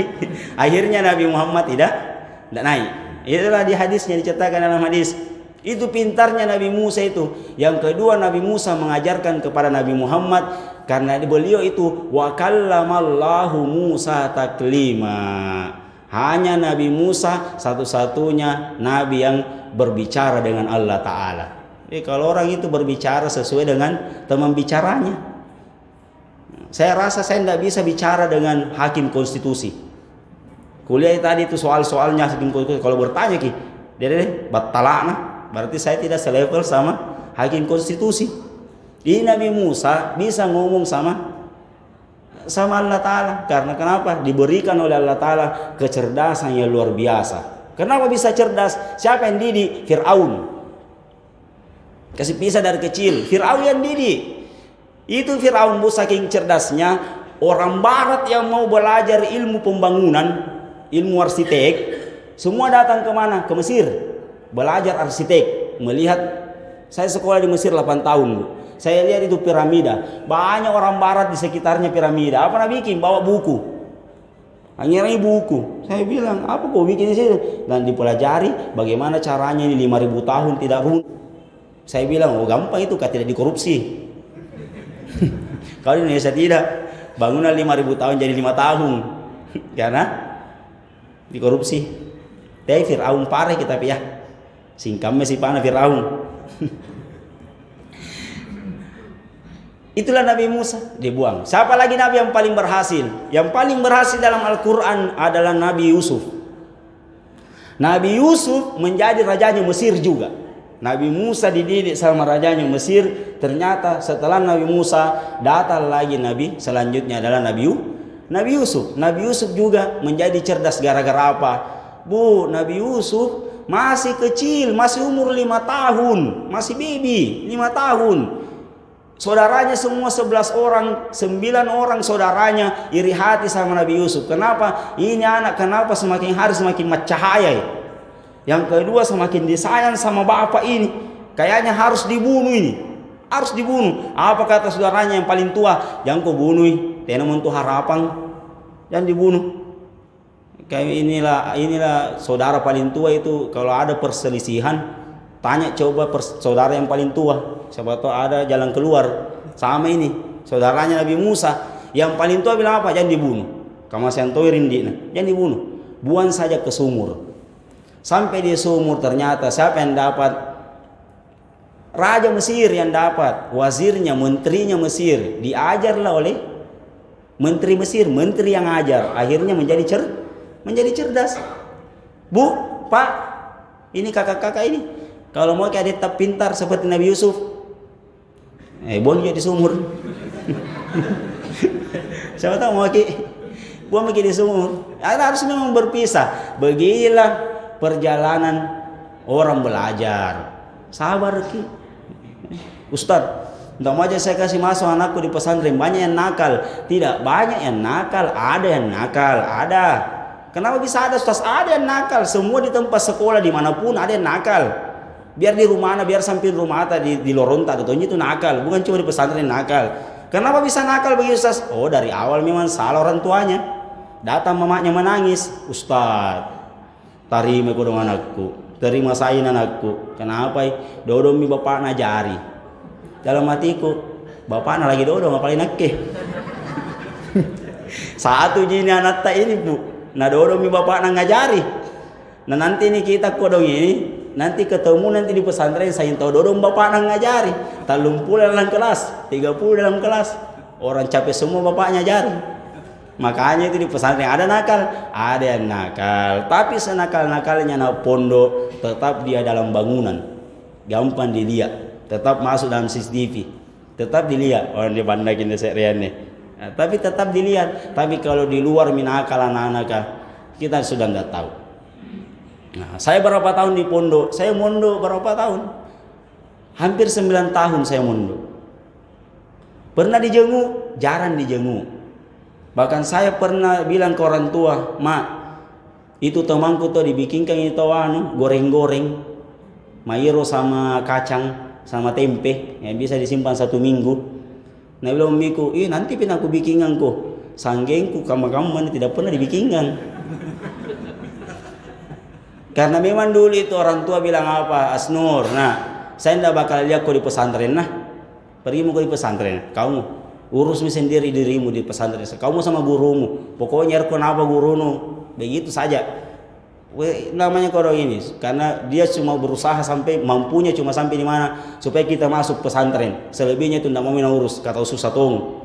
Akhirnya Nabi Muhammad tidak naik. Itulah di hadisnya diceritakan dalam hadis. Itu pintarnya Nabi Musa itu. Yang kedua, Nabi Musa mengajarkan kepada Nabi Muhammad, karena beliau itu wa kallamallahu Musa taklima. Hanya Nabi Musa satu-satunya nabi yang berbicara dengan Allah Ta'ala. Jadi kalau orang itu berbicara sesuai dengan teman bicaranya. Saya rasa saya tidak bisa bicara dengan hakim konstitusi. Kuliah tadi itu soal-soalnya hakim konstitusi. Kalau bertanya ki, dia batalana, berarti saya tidak selevel sama hakim konstitusi. Ini Nabi Musa bisa ngomong sama Allah Ta'ala. Karena kenapa? Diberikan oleh Allah Ta'ala kecerdasan yang luar biasa. Kenapa bisa cerdas? Siapa yang didik? Fir'aun. Kasih pisah dari kecil. Fir'aun yang didik. Itu Fir'aun, bu, saking cerdasnya. Orang barat yang mau belajar ilmu pembangunan, ilmu arsitek, semua datang ke mana? Ke Mesir. Belajar arsitek. Melihat, saya sekolah di Mesir 8 tahun, bu. Saya lihat itu piramida. Banyak orang barat di sekitarnya piramida. Apa nak bikin? Bawa buku. Akhirnya buku. Saya bilang, apa kau bikin di situ? Dan dipelajari bagaimana caranya ini 5.000 tahun tidak runtuh. Saya bilang, oh gampang itu, tidak dikorupsi. Kalau di Indonesia tidak. Bangunan 5.000 tahun jadi 5 tahun. Karena dikorupsi. Tapi Fir'aun parah kita ya. Singkamnya si panah Fir'aun. Itulah Nabi Musa, dibuang. Siapa lagi Nabi yang paling berhasil? Yang paling berhasil dalam Al-Quran adalah Nabi Yusuf. Nabi Yusuf menjadi rajanya Mesir juga. Nabi Musa dididik sama rajanya Mesir. Ternyata setelah Nabi Musa datang lagi Nabi selanjutnya adalah Nabi Yusuf. Nabi Yusuf juga menjadi cerdas gara-gara apa? Bu, Nabi Yusuf masih kecil, masih umur 5 tahun, masih baby 5 tahun. Saudaranya semua 11 orang, 9 orang saudaranya iri hati sama Nabi Yusuf. Kenapa? Ini anak kenapa semakin hari semakin macahaya. Yang kedua semakin disayang sama bapak ini. Kayaknya harus dibunuh ini. Harus dibunuh. Apa kata saudaranya yang paling tua? Jangan kau bunuh. Tenamun tuh harapan. Jangan dibunuh. Kayak inilah saudara paling tua itu kalau ada perselisihan. Tanya coba saudara yang paling tua. Siapa tahu ada jalan keluar. Sama ini. Saudaranya Nabi Musa. Yang paling tua bilang apa? Jangan dibunuh. Kamu santoi rindina. Jangan dibunuh. Buang saja ke sumur. Sampai di sumur ternyata siapa yang dapat? Raja Mesir yang dapat. Wazirnya, menterinya Mesir. Diajarlah oleh menteri Mesir. Menteri yang ajar. Akhirnya menjadi cerdas. Bu, Pak. Ini kakak-kakak ini. Kalau mau kayak tetap pintar seperti Nabi Yusuf, Buang juga di sumur. Siapa tahu mau buang lagi di sumur. Harus memang berpisah. Beginilah perjalanan orang belajar. Sabar ki. Ustaz, tidak mau aja saya kasih masuk anakku di pesantren, banyak yang nakal. Tidak banyak yang nakal, ada yang nakal, ada. Kenapa bisa ada Ustaz? Ada yang nakal. Semua di tempat sekolah dimanapun ada yang nakal. Biar di rumah, biar samping rumah di Loronta atau itu nakal, bukan cuma di pesantren nakal. Kenapa bisa nakal begitu Ustaz? Oh, dari awal memang salah orang tuanya. Datang mamanya menangis, Ustaz, tarima ko dong anakku, terima sain anakku. Kenapa? Dodomi bapak najari. Dalam hatiku, bapak lagi dodo ngapain nakke? Satu jini anak tak ini bu, nah dodomi bapak ngajari. Nah nanti ini kita kodong ini, nanti ketemu nanti di pesantren saya tahu dodong bapak ngajari. 30 dalam kelas, 30 dalam kelas. Orang capek semua bapaknya jari. Makanya itu di pesantren ada nakal, ada yang nakal. Tapi senakal-nakalnya anak pondok tetap dia dalam bangunan, gampang dilihat. Tetap masuk dalam CCTV, tetap dilihat. Orang dia bandakin deseriannya. Nah, tapi tetap dilihat. Tapi kalau di luar minakal anak-anak kita sudah tidak tahu. Nah, saya berapa tahun di pondok? Saya mondok berapa tahun? Hampir 9 tahun saya mondok. Pernah dijenguk? Jarang dijenguk. Bahkan saya pernah bilang ke orang tua, "Mak, itu temanku tuh dibikinkan itu goreng-goreng, mayro sama kacang sama tempe yang bisa disimpan 1 minggu." Nah bilang miku, nanti pin aku bikinkan kok. Sanggengku kamu tidak pernah dibikinkan. Karena memang dulu itu orang tua bilang apa, Asnur, nah saya tidak bakal lihat kau di pesantren, nah pergi mau kau di pesantren, kamu urus sendiri dirimu di pesantren, kamu sama gurumu, pokoknya erkon apa gurumu, begitu saja. Namanya kodok ini, karena dia cuma berusaha sampai mampunya cuma sampai di mana supaya kita masuk pesantren, selebihnya itu tidak mau urus, kata susah tong.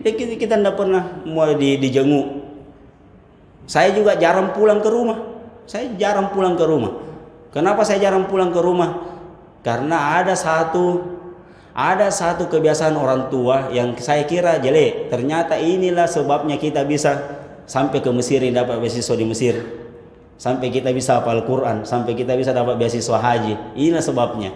Kita tidak pernah mau dijenguk. Saya juga jarang pulang ke rumah. Kenapa saya jarang pulang ke rumah? Karena ada satu kebiasaan orang tua yang saya kira jelek. Ternyata inilah sebabnya kita bisa sampai ke Mesir, dapat beasiswa di Mesir. Sampai kita bisa hafal Quran, sampai kita bisa dapat beasiswa haji. Inilah sebabnya.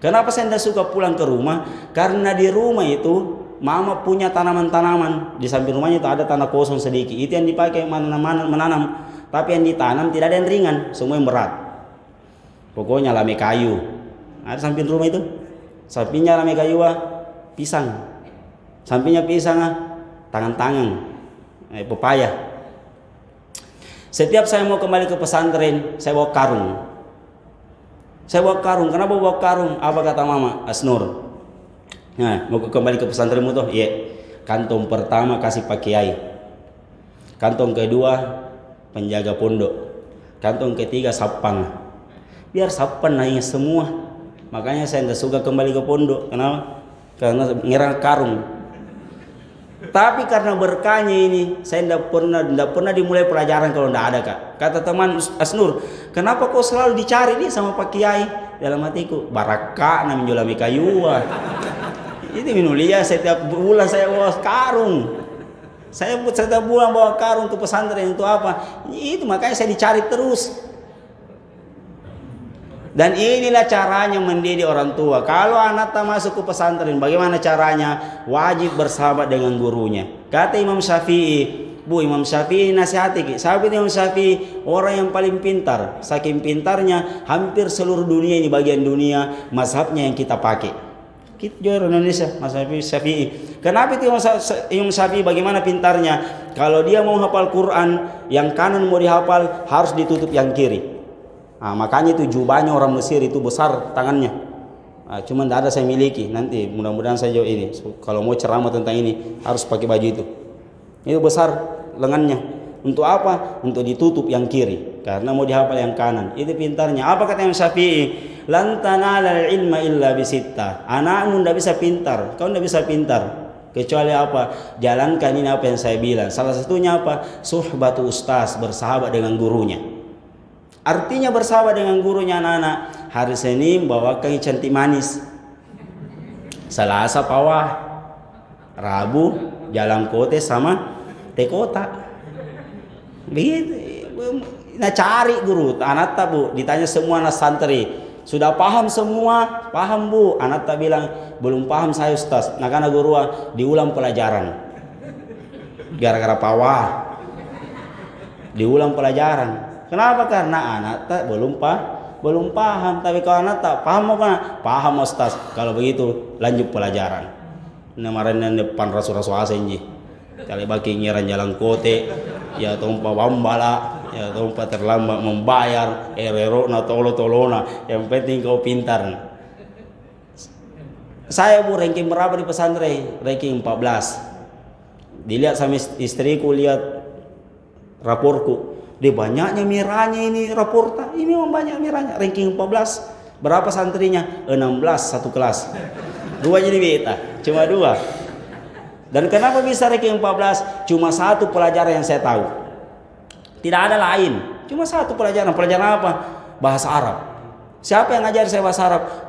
Kenapa saya tidak suka pulang ke rumah? Karena di rumah itu mama punya tanaman-tanaman. Di samping rumahnya itu ada tanah kosong sedikit. Itu yang dipakai menanam. Tapi yang ditanam tidak ada yang ringan, semua yang berat. Pokoknya lame kayu. Ada samping rumah itu. Sampingnya lame kayu pisang. Sampingnya pisang tangan-tangan. Pepaya. Setiap saya mau kembali ke pesantren, saya bawa karung. Kenapa bawa karung? Apa kata mama? Asnur, nah mau kembali ke pesantrenmu tuh? Iya. Kantong pertama kasih Pak Kiai. Kantong kedua penjaga pondok. Kantong ketiga sapang. Biar sapang naiknya semua. Makanya saya tidak suka kembali ke pondok. Kenapa? Karena ngerang karung. Tapi karena berkahnya ini, saya tidak pernah dimulai pelajaran kalau tidak ada kak. Kata teman Asnur, kenapa kau selalu dicari nih sama Pak Kiai? Dalam hatiku, barakah na menjolami kayu. Itu minulia setiap bulan saya bawa karung. Saya setiap bulan bawa karung ke pesantren untuk apa? Itu makanya saya dicari terus. Dan inilah caranya mendidik orang tua. Kalau anak tak masuk ke pesantren, bagaimana caranya? Wajib bersahabat dengan gurunya. Kata Imam Syafi'i, Imam Syafi'i nasihati. Sahabat Imam Syafi'i orang yang paling pintar. Saking pintarnya, hampir seluruh dunia ini, bagian dunia, mazhabnya yang kita pakai. Kita juara Indonesia, Mas Syafi'i. Kenapa itu Imam Syafi'i bagaimana pintarnya? Kalau dia mau hafal Quran, yang kanan mau dihafal harus ditutup yang kiri. Nah, makanya itu jubahnya orang Mesir itu besar tangannya. Nah, cuman tidak ada saya miliki. Nanti mudah-mudahan saya jauh ini. Kalau mau ceramah tentang ini harus pakai baju itu. Itu besar lengannya. Untuk apa? Untuk ditutup yang kiri. Karena mau dihafal yang kanan. Itu pintarnya. Apa kata Imam Syafi'i? Lan tanalal ilma illa bisitta. Anakmu tidak bisa pintar, kau tidak bisa pintar kecuali apa? Jalankan ini apa yang saya bilang. Salah satunya apa? Suhbatu ustaz, bersahabat dengan gurunya. Artinya bersahabat dengan gurunya anak-anak. Hari Senin bawakan cantik manis. Selasa Pawah, Rabu Jalan Kote sama Tekota. Begitu. Nah cari guru, anak tak bu, ditanya semua anak santri, sudah paham semua? Paham bu. Anak tak bilang, belum paham saya Ustaz. Nah karena guru diulang pelajaran. Gara-gara Pawah diulang pelajaran. Kenapa? Karena anak tak belum paham. Tapi kalau anak tak paham apa? Paham Ustaz. Kalau begitu lanjut pelajaran. Kemarin depan rasu-rasu asenji. Kali bagi ngiran Jalan Kote, ya tompa wambala, ya tompa terlambat membayar, erona tolona. Yang penting kau pintar. Saya bu ranking berapa di pesantren? Ranking 14. Dilihat sama istriku, lihat raporku. Dia banyaknya miranya ini raporta. Ini memang banyak miranya. Ranking 14. Berapa santrinya? 16 satu kelas. 2 jadi beta. Cuma 2. Dan kenapa bisa ranking 14? Cuma satu pelajaran yang saya tahu. Tidak ada lain. Cuma satu pelajaran. Pelajaran apa? Bahasa Arab. Siapa yang ngajar saya bahasa Arab?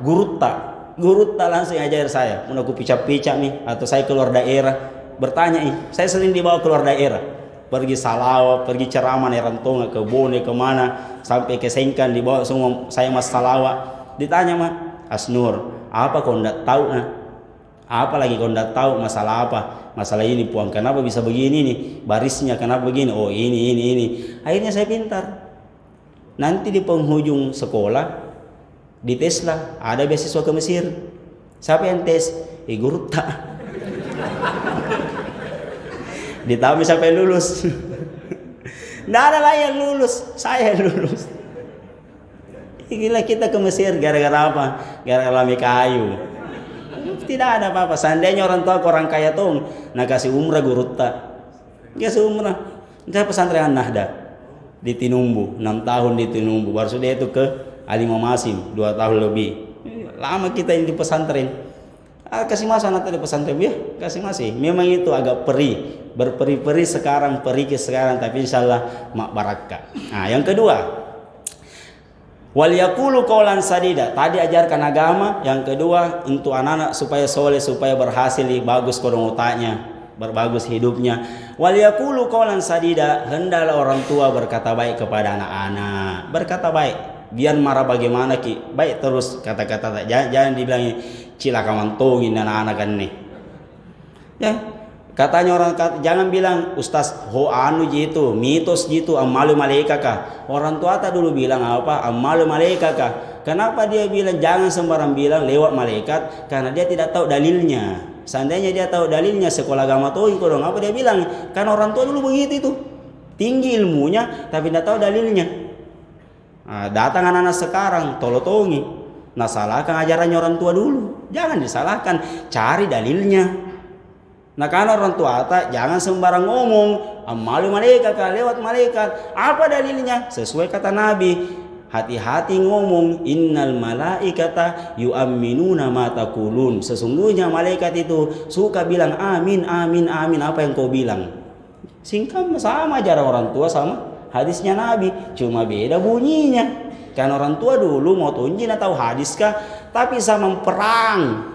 Gurutta langsung ngajar saya. Mau aku picap-picap nih. Atau saya keluar daerah. Bertanya nih. Saya sering dibawa keluar daerah. Pergi Salawa, pergi ceramah Nerantonga, ke Bone, kemana. Sampai ke Sengkan dibawa semua. Saya mas Salawa. Ditanya mah, Asnur, apa kau enggak tahu? Apa lagi kau enggak tahu masalah apa? Masalah ini puang, kenapa bisa begini nih? Barisnya kenapa begini? Oh ini. Akhirnya saya pintar. Nanti di penghujung sekolah dites lah, ada beasiswa ke Mesir. Siapa yang tes? Guru tak. Ditambah sampai lulus. Nggak ada lah yang lulus, saya yang lulus. Gila kita ke Mesir gara-gara apa? Gara-gara lami kayu. Tidak ada apa-apa. Seandainya orang tua orang kaya tuh, nah kasih umrah guru tak. Kasih umrah. Saya pesantren Nahda di Tinumbu, 6 tahun di Tinumbu. Baru sudah itu ke Alimah Masim 2 tahun lebih. Lama kita ini di pesantren. Kasih masuk anak di pesantren ya, kasih masih. Memang itu agak perih, berperi-peri sekarang, perih ke sekarang, tapi insyaallah mak barakah. Nah, yang kedua, wal yaqulu qaulan sadida. Tadi ajarkan agama. Yang kedua untuk anak-anak supaya soleh, supaya berhasil, bagus kodong otaknya, berbagus hidupnya. Wal yaqulu qaulan sadida. Hendaklah orang tua berkata baik kepada anak-anak. Berkata baik. Biar marah bagaimana ki, baik terus kata-kata. Jangan dibilang cilaka mantongin anak-anak kan nih. Ya. Katanya orang jangan bilang Ustaz ho anu jitu mitos jitu amalu malaika kah. Orang tua tak dulu bilang apa amalu malaika kah. Kenapa dia bilang jangan sembarang bilang lewat malaikat? Karena dia tidak tahu dalilnya. Seandainya dia tahu dalilnya sekolah agama tuh dong apa dia bilang? Kan orang tua dulu begitu itu. Tinggi ilmunya tapi tidak tahu dalilnya. Nah, datang anak-anak sekarang tolotongi. Nah salahkan ajarannya orang tua dulu. Jangan disalahkan, cari dalilnya. Nah karena orang tua jangan sembarang ngomong amalu malaikat lewat malaikat. Apa dalilnya? Sesuai kata Nabi. Hati-hati ngomong innal malaikata yu'minuna ma taqulun. Sesungguhnya malaikat itu suka bilang amin amin amin apa yang kau bilang. Singkat sama ajaran orang tua sama hadisnya Nabi, cuma beda bunyinya. Kan orang tua dulu mau tunjin atau hadis kah, tapi sama perang.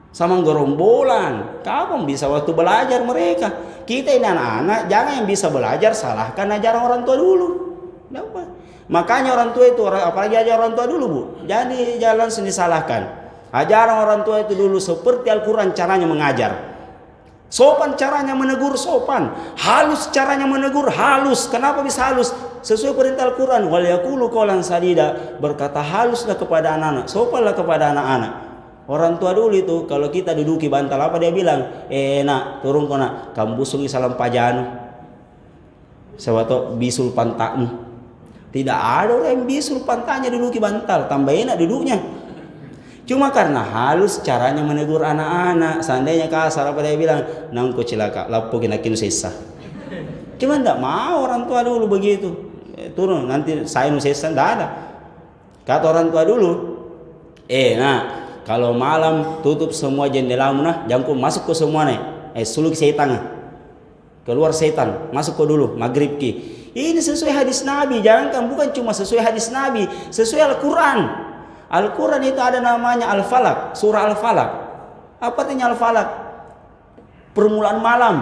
Sama gerombolan. Kapan bisa waktu belajar mereka? Kita ini anak-anak jangan yang bisa belajar salahkan ajaran orang tua dulu. Kenapa? Makanya orang tua itu apalagi ajaran orang tua dulu bu. Jadi jalan sini salahkan. Ajaran orang tua itu dulu seperti Al-Quran caranya mengajar. Sopan caranya menegur sopan. Halus caranya menegur halus. Kenapa bisa halus? Sesuai perintah Al-Quran. Wal yaqulu qaulan sadida. Berkata haluslah kepada anak-anak. Sopanlah kepada anak-anak. Orang tua dulu itu kalau kita duduki bantal apa dia bilang? Nak turun kau nak. Kamu busungi salam pajanu. Sewato bisul pantakmu. Tidak ada orang yang bisul pantaknya duduki bantal. Tambah enak duduknya. Cuma karena halus caranya menegur anak-anak. Seandainya kasar apa dia bilang? Nangko cilaka. Lapo kinakin sisa. Cuma tidak mau orang tua dulu begitu. Turun nanti saya nusesa. Tidak ada. Kata orang tua dulu. Nak. Kalau malam tutup semua jendelamu nah, jangan masuk ke semua nih. Suluk setan. Keluar setan, masuk ke dulu maghrib ki. Ini sesuai hadis Nabi, jangan bukan cuma sesuai hadis Nabi, sesuai Al-Qur'an. Al-Qur'an itu ada namanya Al-Falaq, surah Al-Falaq. Apa artinya al-falak? Permulaan malam.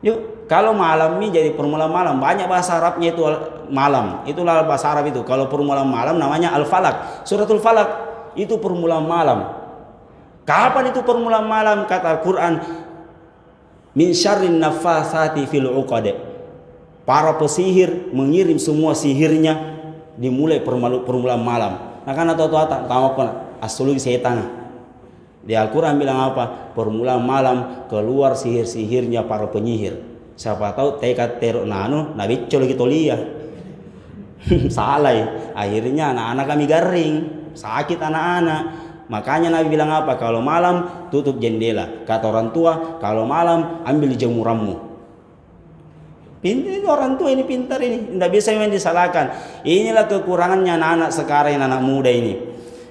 Yuk, kalau malam ini jadi permulaan malam, banyak bahasa Arabnya itu malam. Itulah bahasa Arab itu. Kalau permulaan malam namanya al-falak. Suratul Falak itu permulaan malam. Kapan itu permulaan malam? Kata Al-Quran, min syarrin nafathati fil uqad. Para pesihir mengirim semua sihirnya dimulai permulaan malam. Nah karena tahu astrologi setan. Di Al-Quran bilang apa? Permulaan malam keluar sihir-sihirnya para penyihir. Siapa tahu tekad terok nano nabi lagi tolia. Salah ya. Akhirnya anak-anak kami garing, sakit anak-anak. Makanya Nabi bilang apa? Kalau malam tutup jendela. Kata orang tua, kalau malam ambil jemuranmu. Pintar orang tua ini, pintar ini. Tidak bisa yang disalahkan. Inilah kekurangannya anak-anak sekarang, anak muda ini.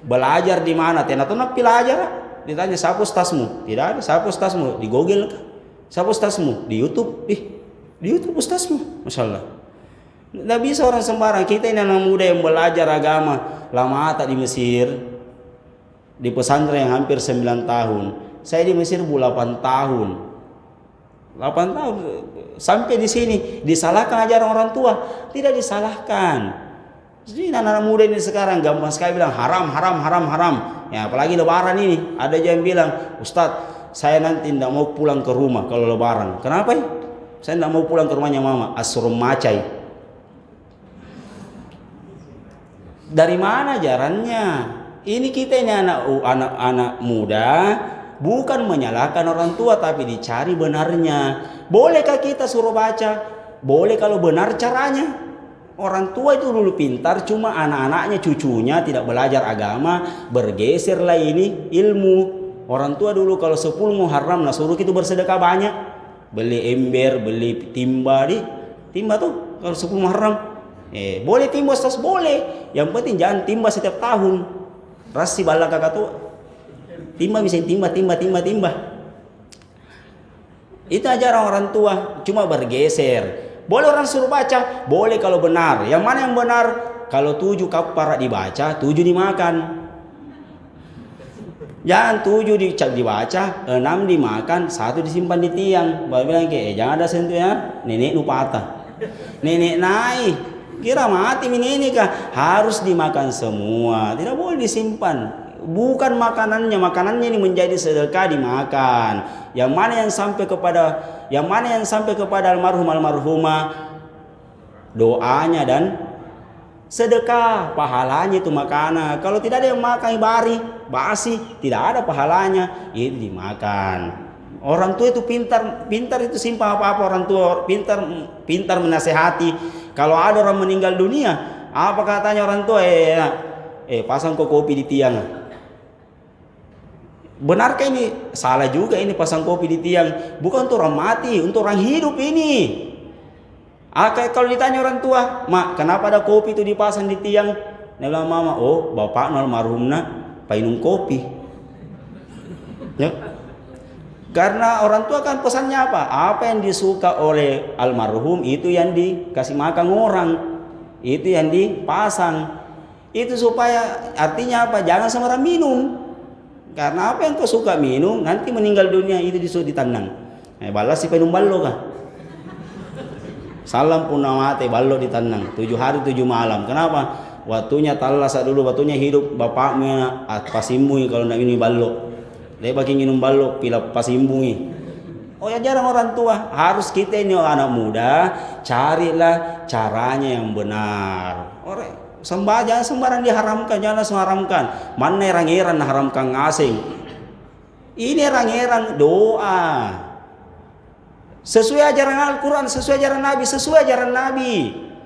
Belajar di mana? Tenak-tenak belajar. Ditanya, siapa ustazmu? Tidak ada, siapa ustazmu? Di Google. Siapa ustazmu? Di YouTube. Di YouTube ustazmu. Masya Allah. Tidak bisa orang sembarang. Kita ini anak muda yang belajar agama. Lama di Mesir. Di pesantren yang hampir 9 tahun. Saya di Mesir 8 tahun. 8 tahun. Sampai di sini. Disalahkan ajaran orang tua? Tidak disalahkan. Jadi anak-anak muda ini sekarang gampang sekali bilang haram, haram, haram, haram. Ya apalagi lebaran ini. Ada yang bilang, Ustadz, saya nanti tidak mau pulang ke rumah kalau lebaran. Kenapa ya? Saya tidak mau pulang ke rumahnya mama. Asurum macai. Dari mana ajarannya? Ini kita ini anak-anak muda, bukan menyalahkan orang tua, tapi dicari benarnya. Bolehkah kita suruh baca? Boleh kalau benar caranya. Orang tua itu dulu pintar, cuma anak-anaknya, cucunya tidak belajar agama, bergeserlah ini ilmu. Orang tua dulu kalau 10 Muharram nah suruh itu bersedekah banyak. Beli ember, beli timba timba tuh kalau 10 Muharram. Boleh timba Ustaz, boleh. Yang penting jangan timba setiap tahun. Rasi bala kakak tua. Timba bisa timba. Itu ajaran orang tua, cuma bergeser. Boleh orang suruh baca, boleh kalau benar. Yang mana yang benar? Kalau 7 kafarat dibaca, 7 dimakan. Jangan 7 dibaca, 6 dimakan, 1 disimpan di tiang. Baru bilang jangan ada sentuh ya, nenek lupa patah. Nenek naik, kira mati nenek kah? Harus dimakan semua, tidak boleh disimpan. Bukan makanannya ini menjadi sedekah dimakan. Yang mana yang sampai kepada almarhumah doanya dan sedekah, pahalanya itu makanan. Kalau tidak ada yang makan basi, tidak ada pahalanya, itu dimakan. Orang tua itu pintar itu simpang apa orang tua pintar menasehati. Kalau ada orang meninggal dunia, apa katanya orang tua? Pasang kopi di tiang. Benarkah ini? Salah juga ini pasang kopi di tiang. Bukan untuk orang mati, untuk orang hidup ini. Kalau ditanya orang tua, Mak, kenapa ada kopi itu dipasang di tiang? Dia bilang, Mama, bapak almarhumna minum kopi. Ya. Karena orang tua kan pesannya apa? Apa yang disuka oleh almarhum itu yang dikasih makan orang. Itu yang dipasang. Itu supaya artinya apa? Jangan sembarang minum. Karena apa yang kau suka minum, nanti meninggal dunia itu disuruh ditandang. Balas si penum ballo kah? Salam pun mati ballo ditandang. 7 hari 7 malam. Kenapa? Waktunya talasa dulu, waktunya hidup bapaknya pasimbungi kalau nak minum ballo. Dia bagi minum ballo pila pasimbungi. Ya jarang orang tua. Harus kita ini anak muda carilah caranya yang benar. Jangan sembarang diharamkan, jangan haramkan. Mana eran-eran haramkan ngasing. Ini eran-eran doa. Sesuai ajaran Al-Quran, sesuai ajaran Nabi, sesuai ajaran Nabi.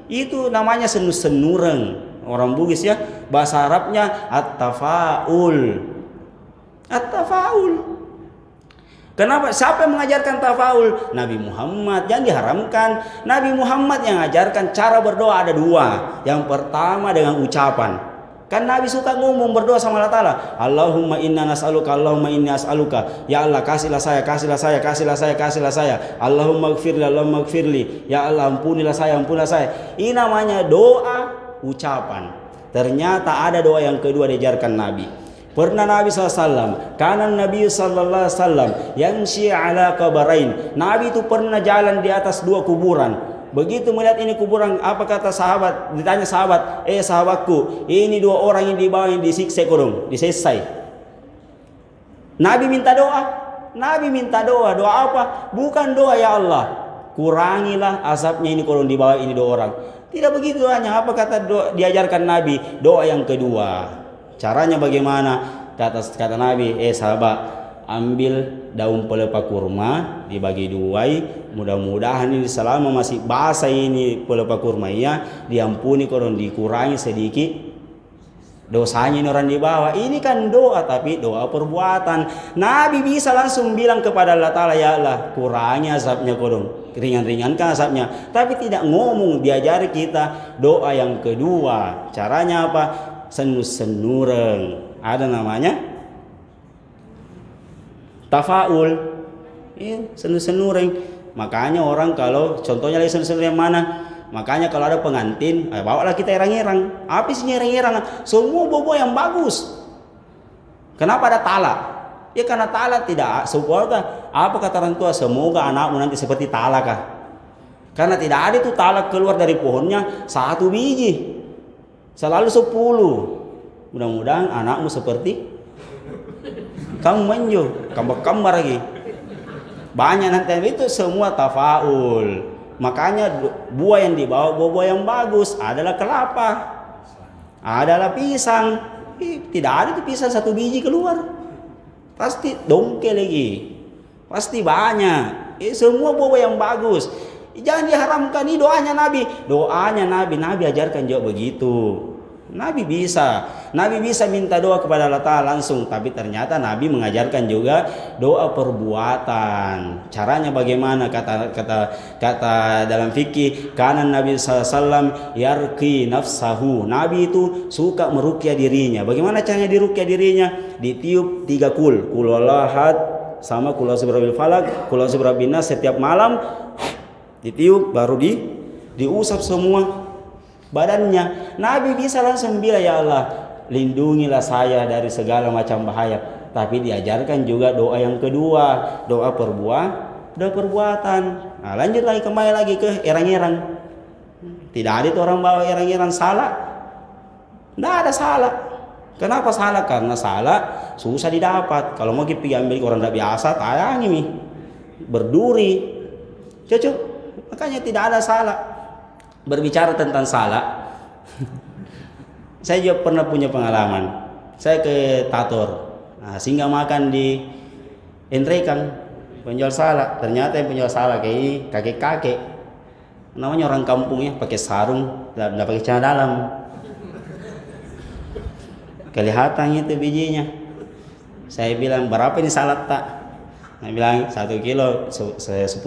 Itu namanya senureng. Orang Bugis ya, bahasa Arabnya at-tafaul. At-tafaul. Kenapa? Siapa yang mengajarkan tafaul? Nabi Muhammad. Jangan diharamkan. Nabi Muhammad yang mengajarkan cara berdoa ada 2. Yang pertama dengan ucapan. Kan Nabi suka ngomong berdoa sama Allah Ta'ala. Allahumma inna nas'aluka, Allahumma inni as'aluka. Ya Allah kasihlah saya, kasihlah saya, kasihlah saya, kasihlah saya. Allahumma gfirli, Allahumma gfirli. Ya Allah ampunilah saya, ampunilah saya. Ini namanya doa ucapan. Ternyata ada doa yang kedua diajarkan Nabi. Pernah Nabi SAW, kanan Nabi SAW yamshi ala kabarain. Nabi itu pernah jalan di atas 2 kuburan. Begitu melihat ini kuburan, apa kata sahabat? Ditanya sahabat, sahabatku, ini 2 orang yang di bawah yang disiksa kurung, disesai. Nabi minta doa. Nabi minta doa. Doa apa? Bukan doa ya Allah, kurangilah asapnya ini kurung di bawah ini 2 orang. Tidak begitu doanya. Apa kata diajarkan Nabi? Doa yang kedua. Caranya bagaimana? Kata Nabi, sahabat, ambil daun pelepah kurma, dibagi 2. Mudah-mudahan ini selama masih basah ini pelepah kurma ya, diampuni kalau dikurangi sedikit dosanya ini orang di bawah. Ini kan doa, tapi doa perbuatan. Nabi bisa langsung bilang kepada Allah Ta'ala, ya Allah, kurangi asapnya kodong, ringan-ringankan asapnya. Tapi tidak ngomong, diajari kita doa yang kedua. Caranya apa? Senureng. Ada namanya tafaul. Senureng. Makanya orang kalau contohnya lagi senureng mana? Makanya kalau ada pengantin, bawalah kita erang-erang. Apa sih erang-erang? Semua bobo yang bagus. Kenapa ada talak? Ya karena talak tidak semoga. Apa kata orang tua? Semoga anakmu nanti seperti talak kah? Karena tidak ada itu talak keluar dari pohonnya 1 biji. Selalu 10. Mudah-mudahan anakmu seperti kamu manjo, kambar lagi. Banyak nanti itu semua tafaul. Makanya buah yang dibawa buah yang bagus adalah kelapa, adalah pisang. Tidak ada tuh pisang 1 biji keluar. Pasti dongke lagi. Pasti banyak. Semua buah yang bagus. Jangan diharamkan. Ini doanya Nabi. Doanya Nabi ajarkan juga begitu. Nabi bisa minta doa kepada Allah Ta'ala langsung. Tapi ternyata Nabi mengajarkan juga doa perbuatan. Caranya bagaimana? Kata dalam fikih, kanan Nabi SAW yarki nafsahu. Nabi itu suka meruqyah dirinya. Bagaimana caranya diruqyah dirinya? Ditiup 3 kul ahad sama kul a'udzu falak, kul a'udzu nas setiap malam. Ditiup baru diusap semua badannya. Nabi bisa langsung bilang, ya Allah, lindungilah saya dari segala macam bahaya. Tapi diajarkan juga doa yang kedua, doa perbuatan. Nah, lanjut lagi, kembali lagi ke erang-erang. Tidak ada itu orang bawa erang-erang salah. Tidak ada salah. Kenapa salah? Karena salah susah didapat. Kalau mau pergi ambil orang tidak biasa, tayang ini berduri, cocok. Makanya tidak ada salah. Berbicara tentang salah, saya juga pernah punya pengalaman. Saya ke Tator, singgah makan di Entrekang, penjual salak. Ternyata yang penjual salak kayak kakek-kakek, namanya orang kampung ya, pakai sarung, tidak pakai celana dalam. Kelihatan itu bijinya. Saya bilang, berapa ini salak tak? Nah, bilang 1 kilo 10.000.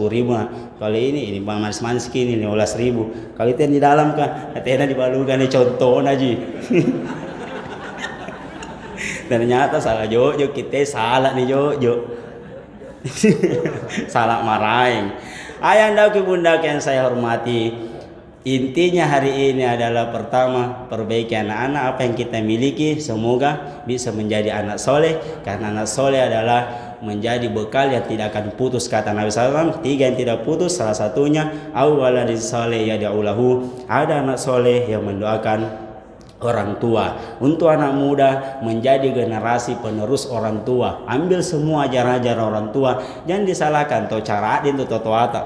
Kalau ini manis-manis ini 15.000. Kalau itu yang di dalam kan, katanya dibalukan contoh aja. Ternyata salah Jojo, kita salah nih Jojo. Salah marahin. Ayah dan bunda yang saya hormati, intinya hari ini adalah pertama, perbaiki anak-anak apa yang kita miliki. Semoga bisa menjadi anak soleh, karena anak soleh adalah menjadi bekal yang tidak akan putus. Kata Nabi SAW, 3 yang tidak putus, salah satunya awwaladin soleh yad'ulahu, ada anak soleh yang mendoakan orang tua. Untuk anak muda menjadi generasi penerus orang tua, ambil semua ajaran-ajaran orang tua, jangan disalahkan. Atau cara adin itu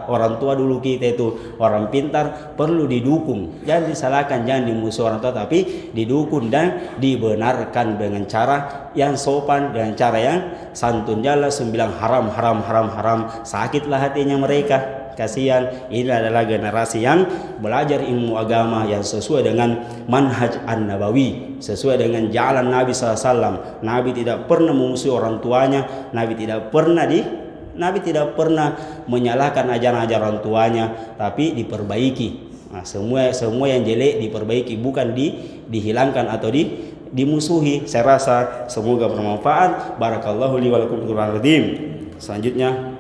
orang tua dulu kita itu orang pintar, perlu didukung, jangan disalahkan, jangan dimusuh orang tua, tapi didukung dan dibenarkan dengan cara yang sopan, dengan cara yang santun. Janganlah sembilang haram, sakitlah hatinya mereka. Kasihan, ini adalah generasi yang belajar ilmu agama yang sesuai dengan manhaj an-nabawi, sesuai dengan jalan Nabi SAW. Nabi tidak pernah memusuhi orang tuanya, Nabi tidak pernah menyalahkan ajaran-ajaran orang tuanya, tapi diperbaiki. Nah, semua yang jelek diperbaiki, bukan dihilangkan atau dimusuhi. Saya rasa semoga bermanfaat. Barakallahu li wa lakum fil Qur'anil. Selanjutnya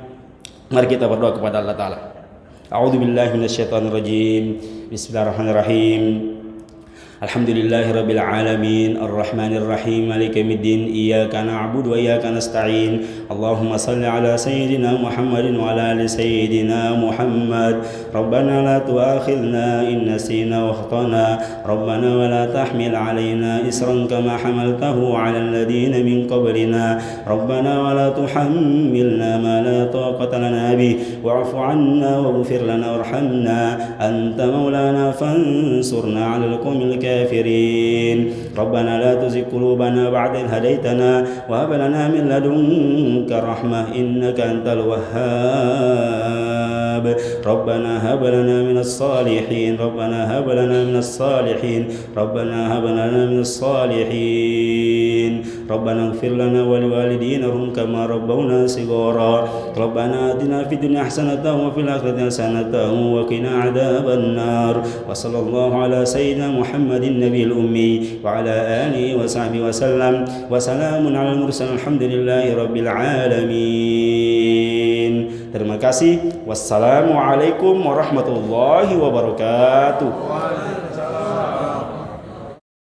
mari kita berdoa kepada Allah Ta'ala. A'udzu billahi minasyaitonir rajim. Bismillahirrahmanirrahim. Alhamdulillahi rabbil alamin, arrahmanir rahim, maliki yaumiddin, iyyaka na'budu wa iyyaka nasta'in. Allahumma shalli ala sayyidina Muhammadin wa ala ali sayyidina Muhammad. Rabbana la tu'akhidhna in nasina wa akhtana. Rabbana wa la tahmil alaina isran kama hamaltahu ala alladhina min qablina. Rabbana wa la tuhammilna ma la taqata lana bih wa'fu 'anna waghfir lana warhamna anta maulana fansurna 'alal qawmil kafirin. Rabbana la tuzigh qulubana ba'da idh hadaytana wa hab lana min ladunka rahmah innaka antal wahhab. Rabbana hab lana minas salihin. Rabbana hab lana minas salihin. Rabbana hab lana minas salihin. Rabbana ighfir lana wa liwalidina kama rabbawna shighara. Rabbana atina fid dunya hasanatan wa fil akhirati hasanatan wa qina adzaban nar. Wa sallallahu ala sayyidina Muhammadin nabiyil ummi wa ala alihi wa sahbihi wa sallam. Wa salamun alal mursalin alhamdulillahi rabbil alamin. Terima kasih. Wassalamualaikum warahmatullahi wabarakatuh.